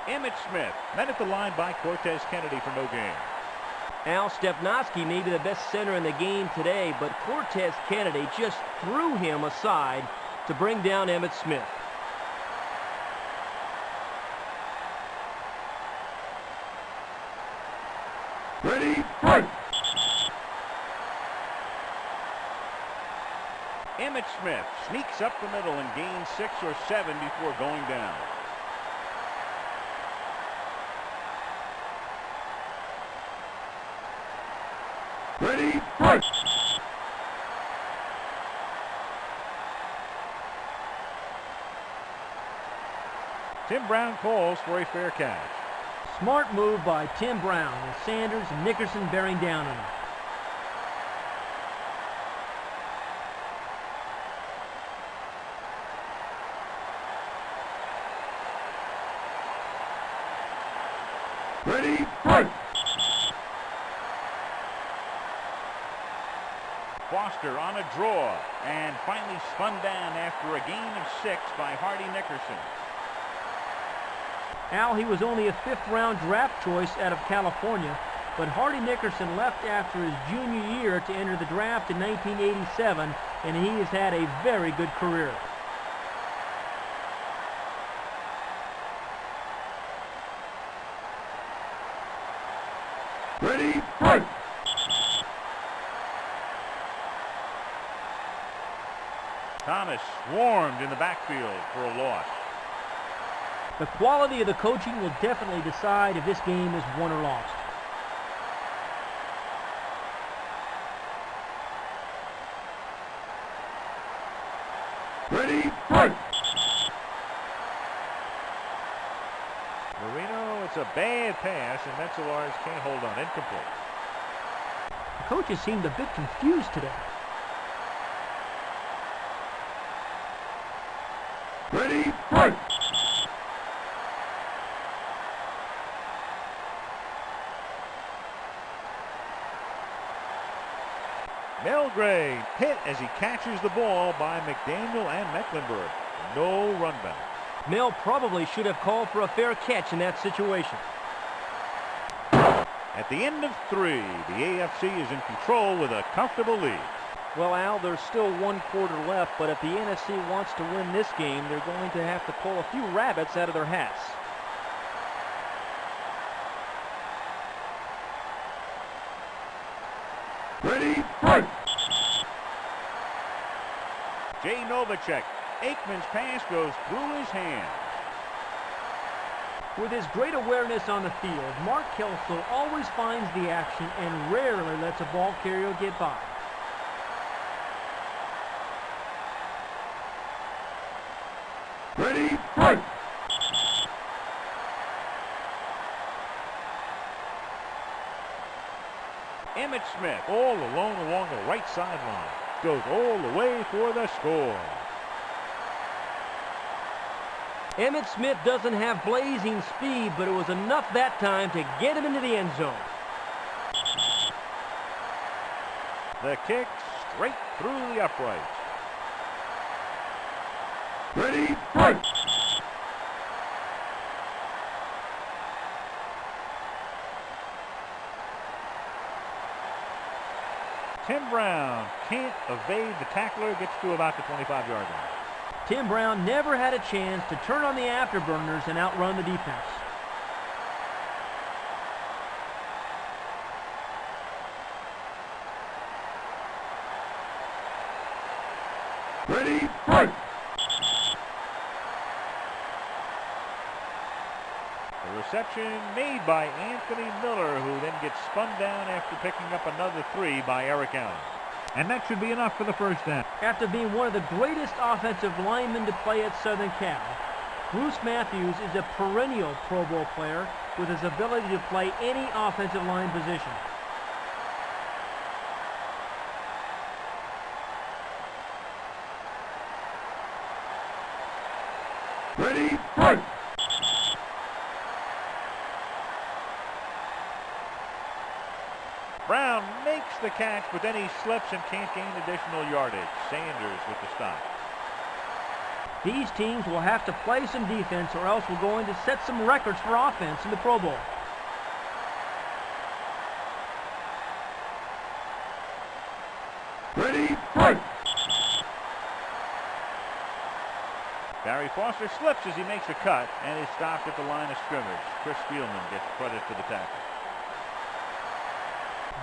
Emmitt Smith met at the line by Cortez Kennedy for no gain. Al, Stepnoski may be the best center in the game today, but Cortez Kennedy just threw him aside to bring down Emmitt Smith. Ready, fight! Emmitt Smith sneaks up the middle and gains 6 or 7 before going down. Ready, fight! Tim Brown calls for a fair catch. Smart move by Tim Brown with Sanders and Nickerson bearing down on him. Ready, fight! Foster on a draw and finally spun down after a gain of 6 by Hardy Nickerson. Al, he was only a 5th-round draft choice out of California, but Hardy Nickerson left after his junior year to enter the draft in 1987, and he has had a very good career. Ready, fight! Thomas swarmed in the backfield for a loss. The quality of the coaching will definitely decide if this game is won or lost. Ready, fight! Marino, it's a bad pass, and Metzelars can't hold on. Incomplete. The coaches seemed a bit confused today. Ready, fight! Melgrave hit as he catches the ball by McDaniel and Mecklenburg. No run back. Mel probably should have called for a fair catch in that situation. At the end of 3, the AFC is in control with a comfortable lead. Well, Al, there's still 1 quarter left, but if the NFC wants to win this game, they're going to have to pull a few rabbits out of their hats. Ready, fight! Jay Novacek. Aikman's pass goes through his hands. With his great awareness on the field, Mark Kelso always finds the action and rarely lets a ball carrier get by. Ready, fight! Emmitt Smith all alone along the right sideline. Goes all the way for the score. Emmitt Smith doesn't have blazing speed, but it was enough that time to get him into the end zone. The kick straight through the uprights. Ready, fight! Tim Brown can't evade the tackler, gets to about the 25-yard line. Tim Brown never had a chance to turn on the afterburners and outrun the defense. Ready, fight! The reception made by Anthony Miller, who then gets spun down after picking up another 3 by Eric Allen. And that should be enough for the first down. After being one of the greatest offensive linemen to play at Southern Cal, Bruce Matthews is a perennial Pro Bowl player with his ability to play any offensive line position. Ready, fight! Brown makes the catch, but then he slips and can't gain additional yardage. Sanders with the stop. These teams will have to play some defense or else we're going to set some records for offense in the Pro Bowl. Ready, fight! Barry Foster slips as he makes a cut and is stopped at the line of scrimmage. Chris Spielman gets credit for the tackle.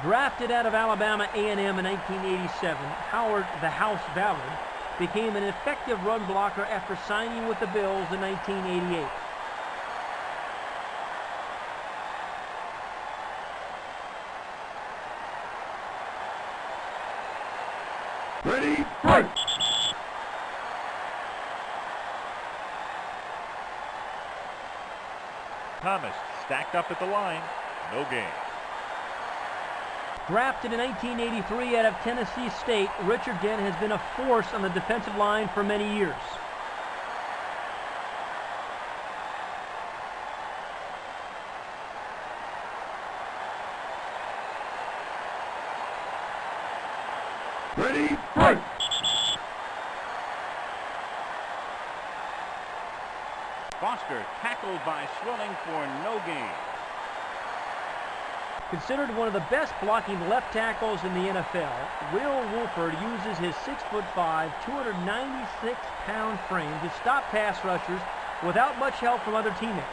Drafted out of Alabama A&M in 1987, Howard the House Ballard became an effective run blocker after signing with the Bills in 1988. Ready, fight! Thomas stacked up at the line. No gain. Drafted in 1983 out of Tennessee State, Richard Dent has been a force on the defensive line for many years. Ready, fight! Foster tackled by Swilling for no gain. Considered one of the best blocking left tackles in the NFL, Will Wolford uses his 6'5", 296-pound frame to stop pass rushers without much help from other teammates.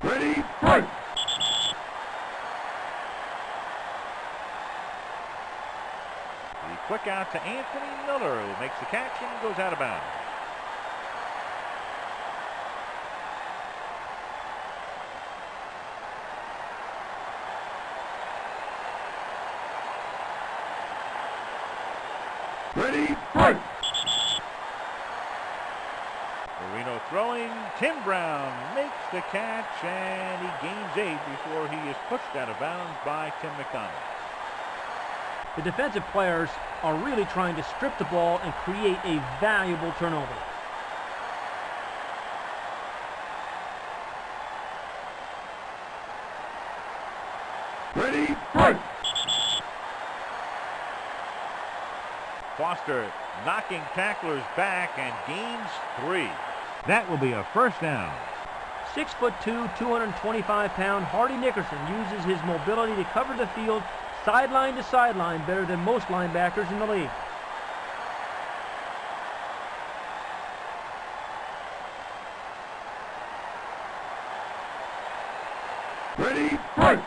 Ready, fight! The quick out to Anthony Miller, who makes the catch and goes out of bounds. Ready, fight! Marino throwing. Tim Brown makes the catch, and he gains 8 before he is pushed out of bounds by Tim McDonald. The defensive players are really trying to strip the ball and create a valuable turnover. Ready, fight! Foster knocking tacklers back and gains 3. That will be a first down. 6'2", 225-pound Hardy Nickerson uses his mobility to cover the field sideline to sideline better than most linebackers in the league. Ready, fight!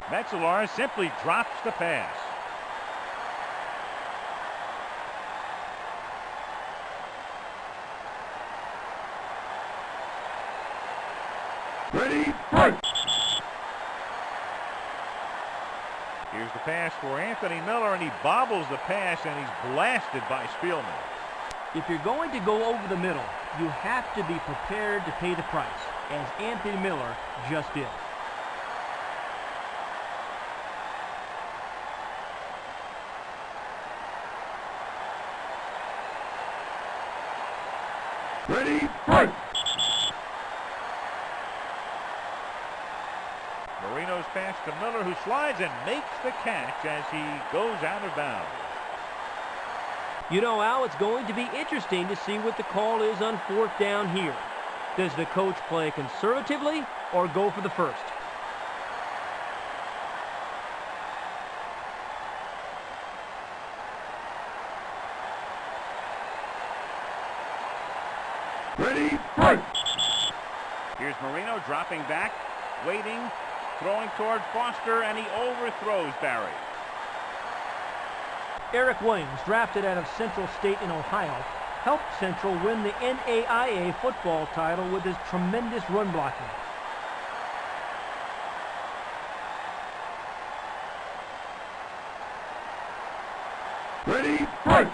Metzelar simply drops the pass. Ready, fight! Here's the pass for Anthony Miller, and he bobbles the pass, and he's blasted by Spielman. If you're going to go over the middle, you have to be prepared to pay the price, as Anthony Miller just did. Ready, fight! Marino's pass to Miller, who slides and makes the catch as he goes out of bounds. You know, Al, it's going to be interesting to see what the call is on 4th down here. Does the coach play conservatively or go for the first? Ready, fight! Here's Marino dropping back, waiting, throwing toward Foster, and he overthrows Barry. Eric Williams, drafted out of Central State in Ohio, helped Central win the NAIA football title with his tremendous run blocking. Ready, fight!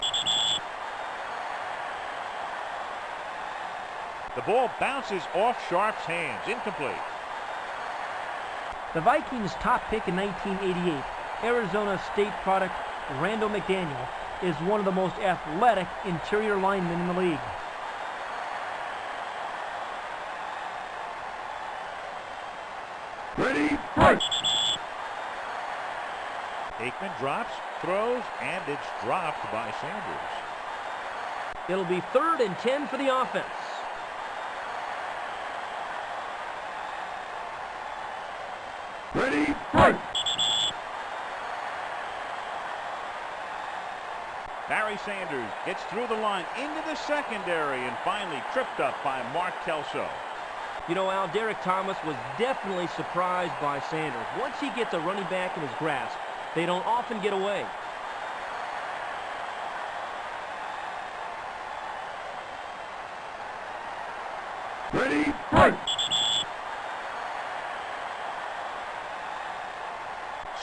The ball bounces off Sharp's hands, incomplete. The Vikings' top pick in 1988, Arizona State product Randall McDaniel, is one of the most athletic interior linemen in the league. Ready, fight! Aikman drops, throws, and it's dropped by Sanders. It'll be 3rd and 10 for the offense. Ready, fight! Barry Sanders gets through the line into the secondary and finally tripped up by Mark Kelso. You know, Al, Derrick Thomas was definitely surprised by Sanders. Once he gets a running back in his grasp, they don't often get away. Ready, fight!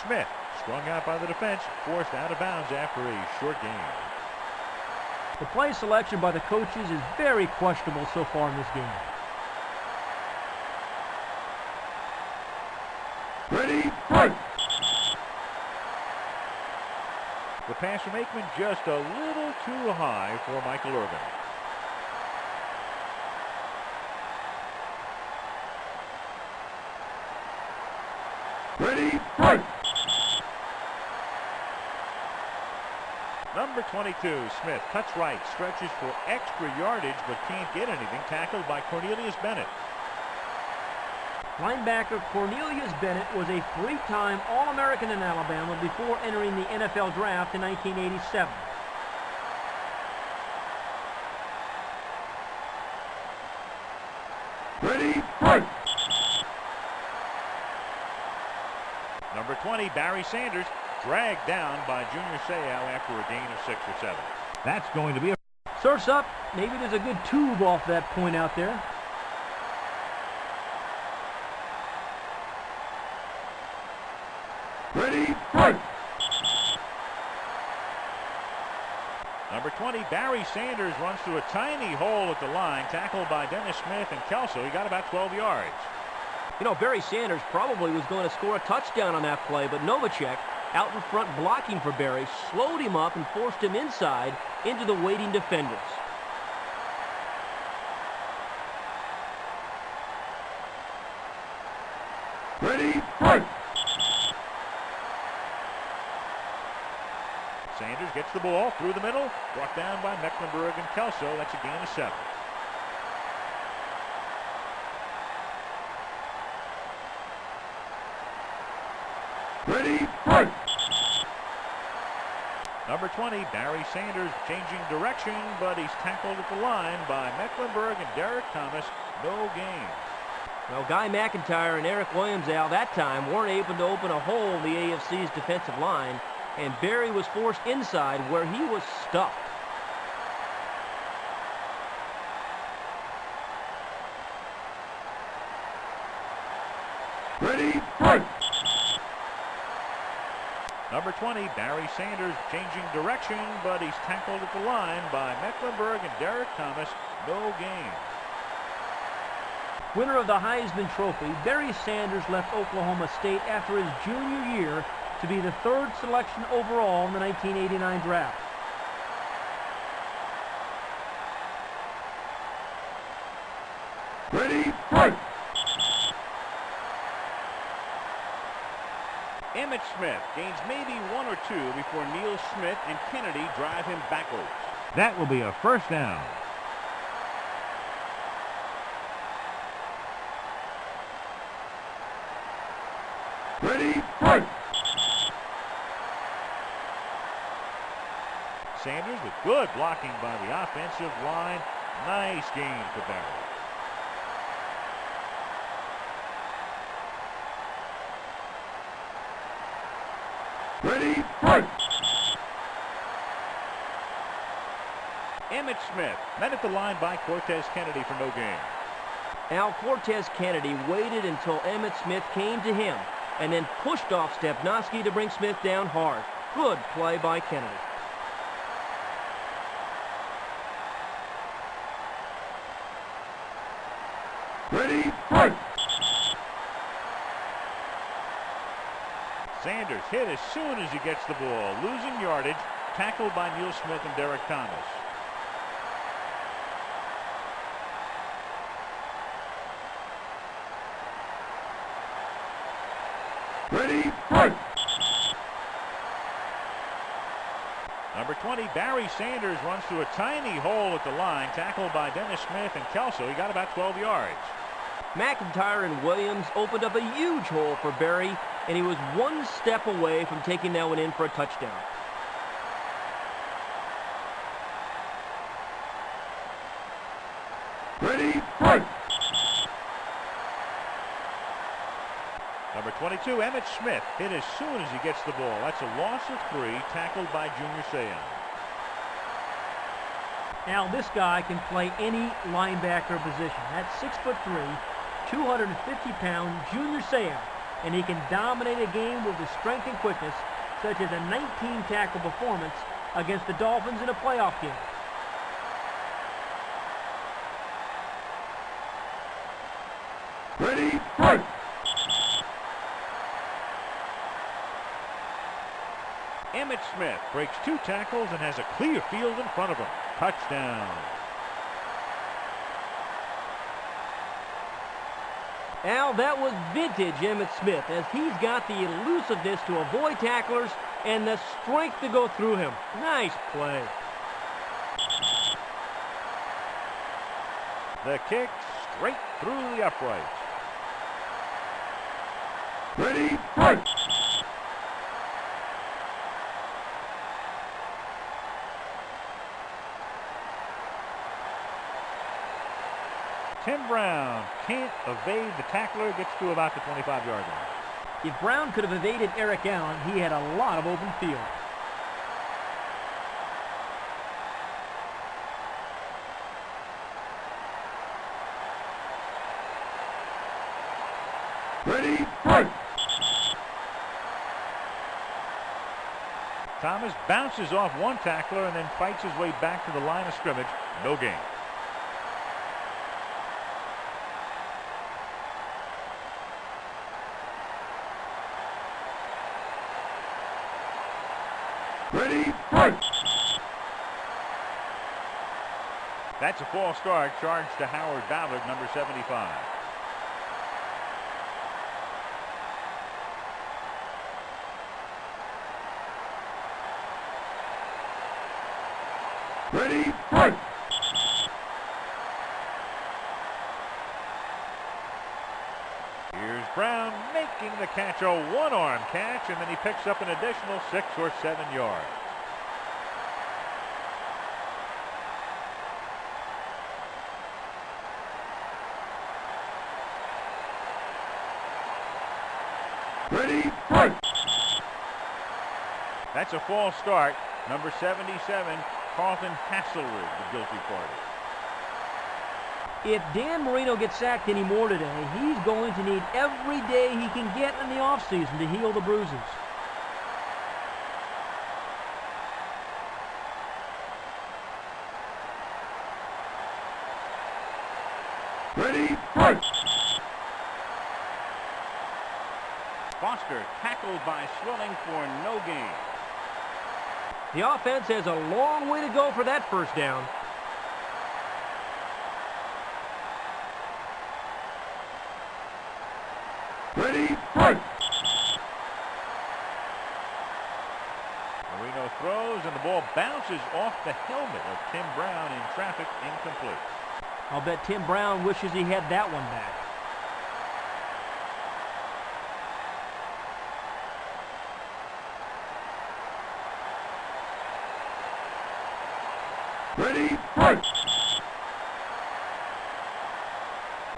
Smith, strung out by the defense, forced out of bounds after a short gain. The play selection by the coaches is very questionable so far in this game. Ready, fight! The pass from Aikman just a little too high for Michael Irvin. Ready, fight! Number 22, Smith, cuts right, stretches for extra yardage, but can't get anything. Tackled by Cornelius Bennett. Linebacker Cornelius Bennett was a three-time All-American in Alabama before entering the NFL draft in 1987. Ready, fight! Number 20, Barry Sanders, dragged down by Junior Seau after a gain of 6 or 7. That's going to be a... Surf's up. Maybe there's a good tube off that point out there. Ready, fight! Number 20, Barry Sanders runs through a tiny hole at the line, tackled by Dennis Smith and Kelso. He got about 12 yards. You know, Barry Sanders probably was going to score a touchdown on that play, but Novacek, out in front blocking for Barry, slowed him up and forced him inside into the waiting defenders. Ready, fight! Sanders gets the ball through the middle, brought down by Mecklenburg and Kelso. That's a gain of 7. Ready, fight! Number 20, Barry Sanders changing direction, but he's tackled at the line by Mecklenburg and Derrick Thomas. No gain. Well, Guy McIntyre and Eric Williams, Al, that time weren't able to open a hole in the AFC's defensive line, and Barry was forced inside where he was stuck. Ready, fight! Number 20, Barry Sanders changing direction, but he's tackled at the line by Mecklenburg and Derrick Thomas. No gain. Winner of the Heisman Trophy, Barry Sanders left Oklahoma State after his junior year to be the 3rd selection overall in the 1989 draft. Ready, fight! Emmitt Smith gains maybe 1 or 2 before Neil Smith and Kennedy drive him backwards. That will be a first down. Ready, fight! Sanders with good blocking by the offensive line. Nice gain for Barry. Ready, fight! Emmitt Smith met at the line by Cortez Kennedy for no gain. Al, Cortez Kennedy waited until Emmitt Smith came to him and then pushed off Stepnoski to bring Smith down hard. Good play by Kennedy. Ready, fight! Sanders hit as soon as he gets the ball. Losing yardage, tackled by Neil Smith and Derrick Thomas. Ready, fight! Number 20, Barry Sanders runs through a tiny hole at the line, tackled by Dennis Smith and Kelso. He got about 12 yards. McIntyre and Williams opened up a huge hole for Barry, and he was 1 step away from taking that one in for a touchdown. Ready, fight! Number 22, Emmitt Smith hit as soon as he gets the ball. That's a loss of 3, tackled by Junior Seau. Now, this guy can play any linebacker position. That's 6'3", 250-pound Junior Seau, and he can dominate a game with his strength and quickness, such as a 19-tackle performance against the Dolphins in a playoff game. Ready, fight! Emmitt Smith breaks 2 tackles and has a clear field in front of him. Touchdown. Al, that was vintage Emmitt Smith, as he's got the elusiveness to avoid tacklers and the strength to go through him. Nice play. The kick straight through the uprights. Ready, fight! Tim Brown can't evade the tackler, gets to about the 25-yard line. If Brown could have evaded Eric Allen, he had a lot of open field. Ready, fight! Thomas bounces off one tackler and then fights his way back to the line of scrimmage. No gain. Ready, fight! That's a false start, charged to Howard Ballard, number 75. Ready, fight! Here's Brown making the catch, a one-arm catch, and then he picks up an additional 6 or 7 yards. Ready, fight! That's a false start. Number 77, Carlton Hasselwood, the guilty party. If Dan Marino gets sacked anymore today, he's going to need every day he can get in the offseason to heal the bruises. Ready, fight! Foster tackled by Swilling for no gain. The offense has a long way to go for that first down. Ready, fight! Marino throws and the ball bounces off the helmet of Tim Brown in traffic, incomplete. I'll bet Tim Brown wishes he had that one back. Ready, fight!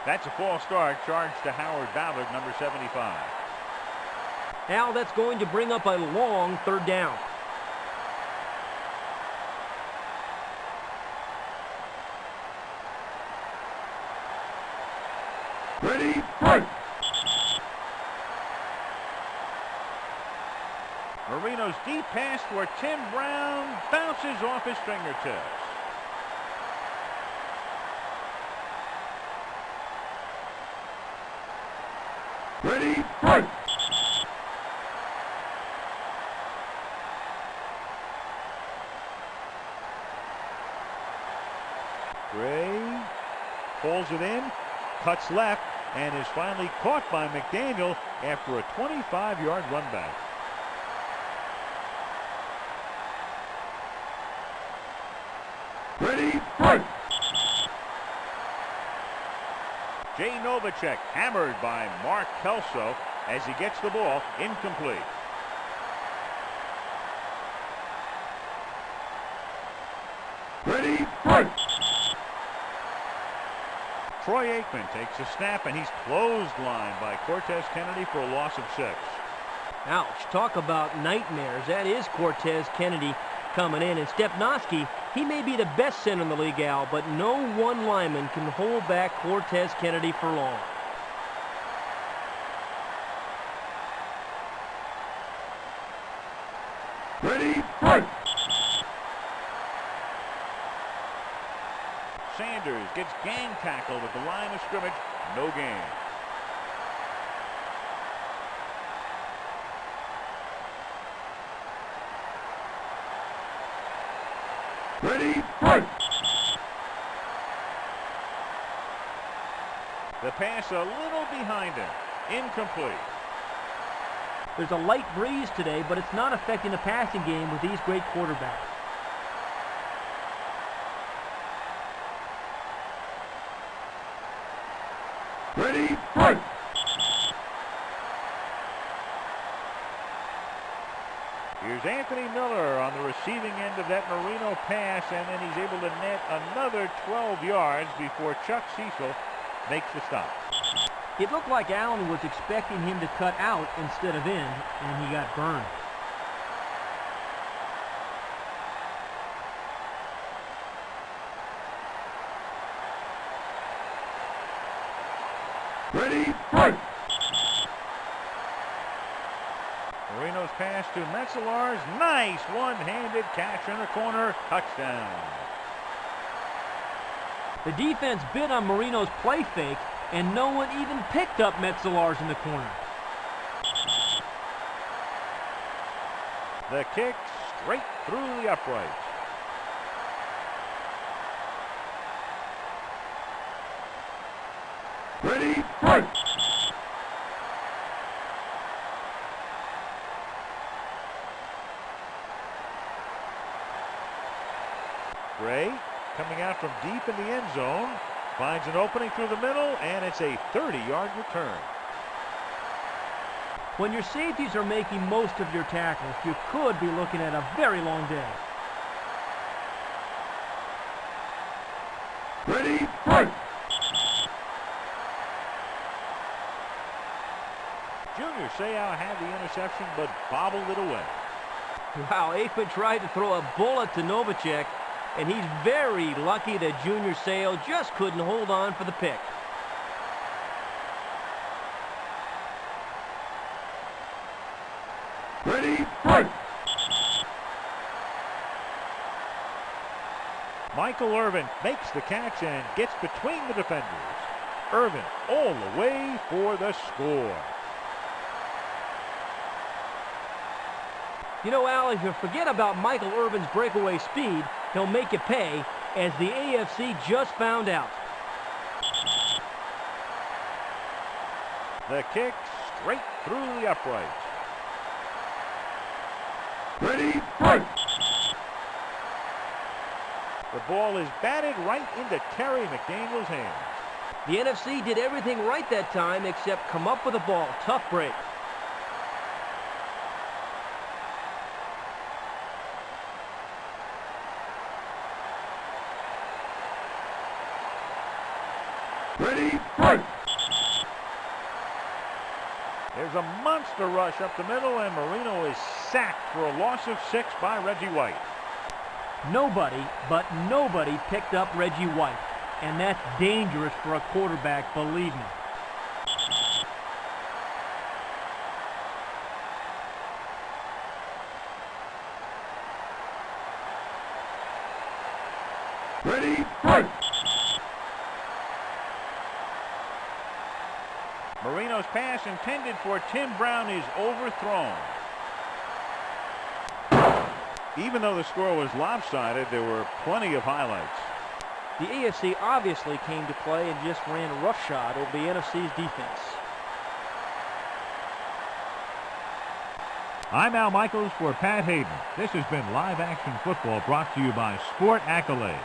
That's a false start, charged to Howard Ballard, number 75. Al, that's going to bring up a long third down. Ready, fight! Marino's deep pass where Tim Brown bounces off his fingertips. Ready, fight! Gray pulls it in, cuts left, and is finally caught by McDaniel after a 25-yard run back. Ready, fight! Jay Novacek hammered by Mark Kelso as he gets the ball incomplete. Ready, fight! Troy Aikman takes a snap and he's clotheslined by Cortez Kennedy for a loss of 6. Ouch, talk about nightmares. That is Cortez Kennedy coming in. And Stepnoski, he may be the best center in the league, Al, but no one lineman can hold back Cortez Kennedy for long. Ready, fight! Sanders gets gang tackled at the line of scrimmage. No gain. fight! The pass a little behind him. Incomplete. There's a light breeze today, but it's not affecting the passing game with these great quarterbacks. Ready, fight! Here's Anthony Miller on the receiving end of that Marino pass, and then he's able to net another 12 yards before Chuck Cecil makes the stop. It looked like Allen was expecting him to cut out instead of in, and he got burned. Ready, fight! Marino's pass to Metzelar's. Nice one-handed catch in the corner. Touchdown. The defense bid on Marino's play fake, and no one even picked up Metzelar's in the corner. The kick straight through the uprights. Ready, fight! Gray coming out from deep in the end zone. Finds an opening through the middle, and it's a 30-yard return. When your safeties are making most of your tackles, you could be looking at a very long day. Ready, fight! Junior Seau had the interception, but bobbled it away. Wow, Aikman tried to throw a bullet to Novacek, and he's very lucky that Junior Seau just couldn't hold on for the pick. Ready, fight! Michael Irvin makes the catch and gets between the defenders. Irvin all the way for the score. You know, Al, if you forget about Michael Irvin's breakaway speed, he'll make you pay, as the AFC just found out. The kick straight through the uprights. Ready, fight! The ball is batted right into Terry McDaniel's hands. The NFC did everything right that time except come up with the ball. Tough break. Ready, fight! There's a monster rush up the middle, and Marino is sacked for a loss of 6 by Reggie White. Nobody, but nobody picked up Reggie White, and that's dangerous for a quarterback, believe me. Ready, fight! Marino's pass intended for Tim Brown is overthrown. Even though the score was lopsided, there were plenty of highlights. The AFC obviously came to play and just ran roughshod over the NFC's defense. I'm Al Michaels for Pat Hayden. This has been Live Action Football brought to you by Sport Accolade.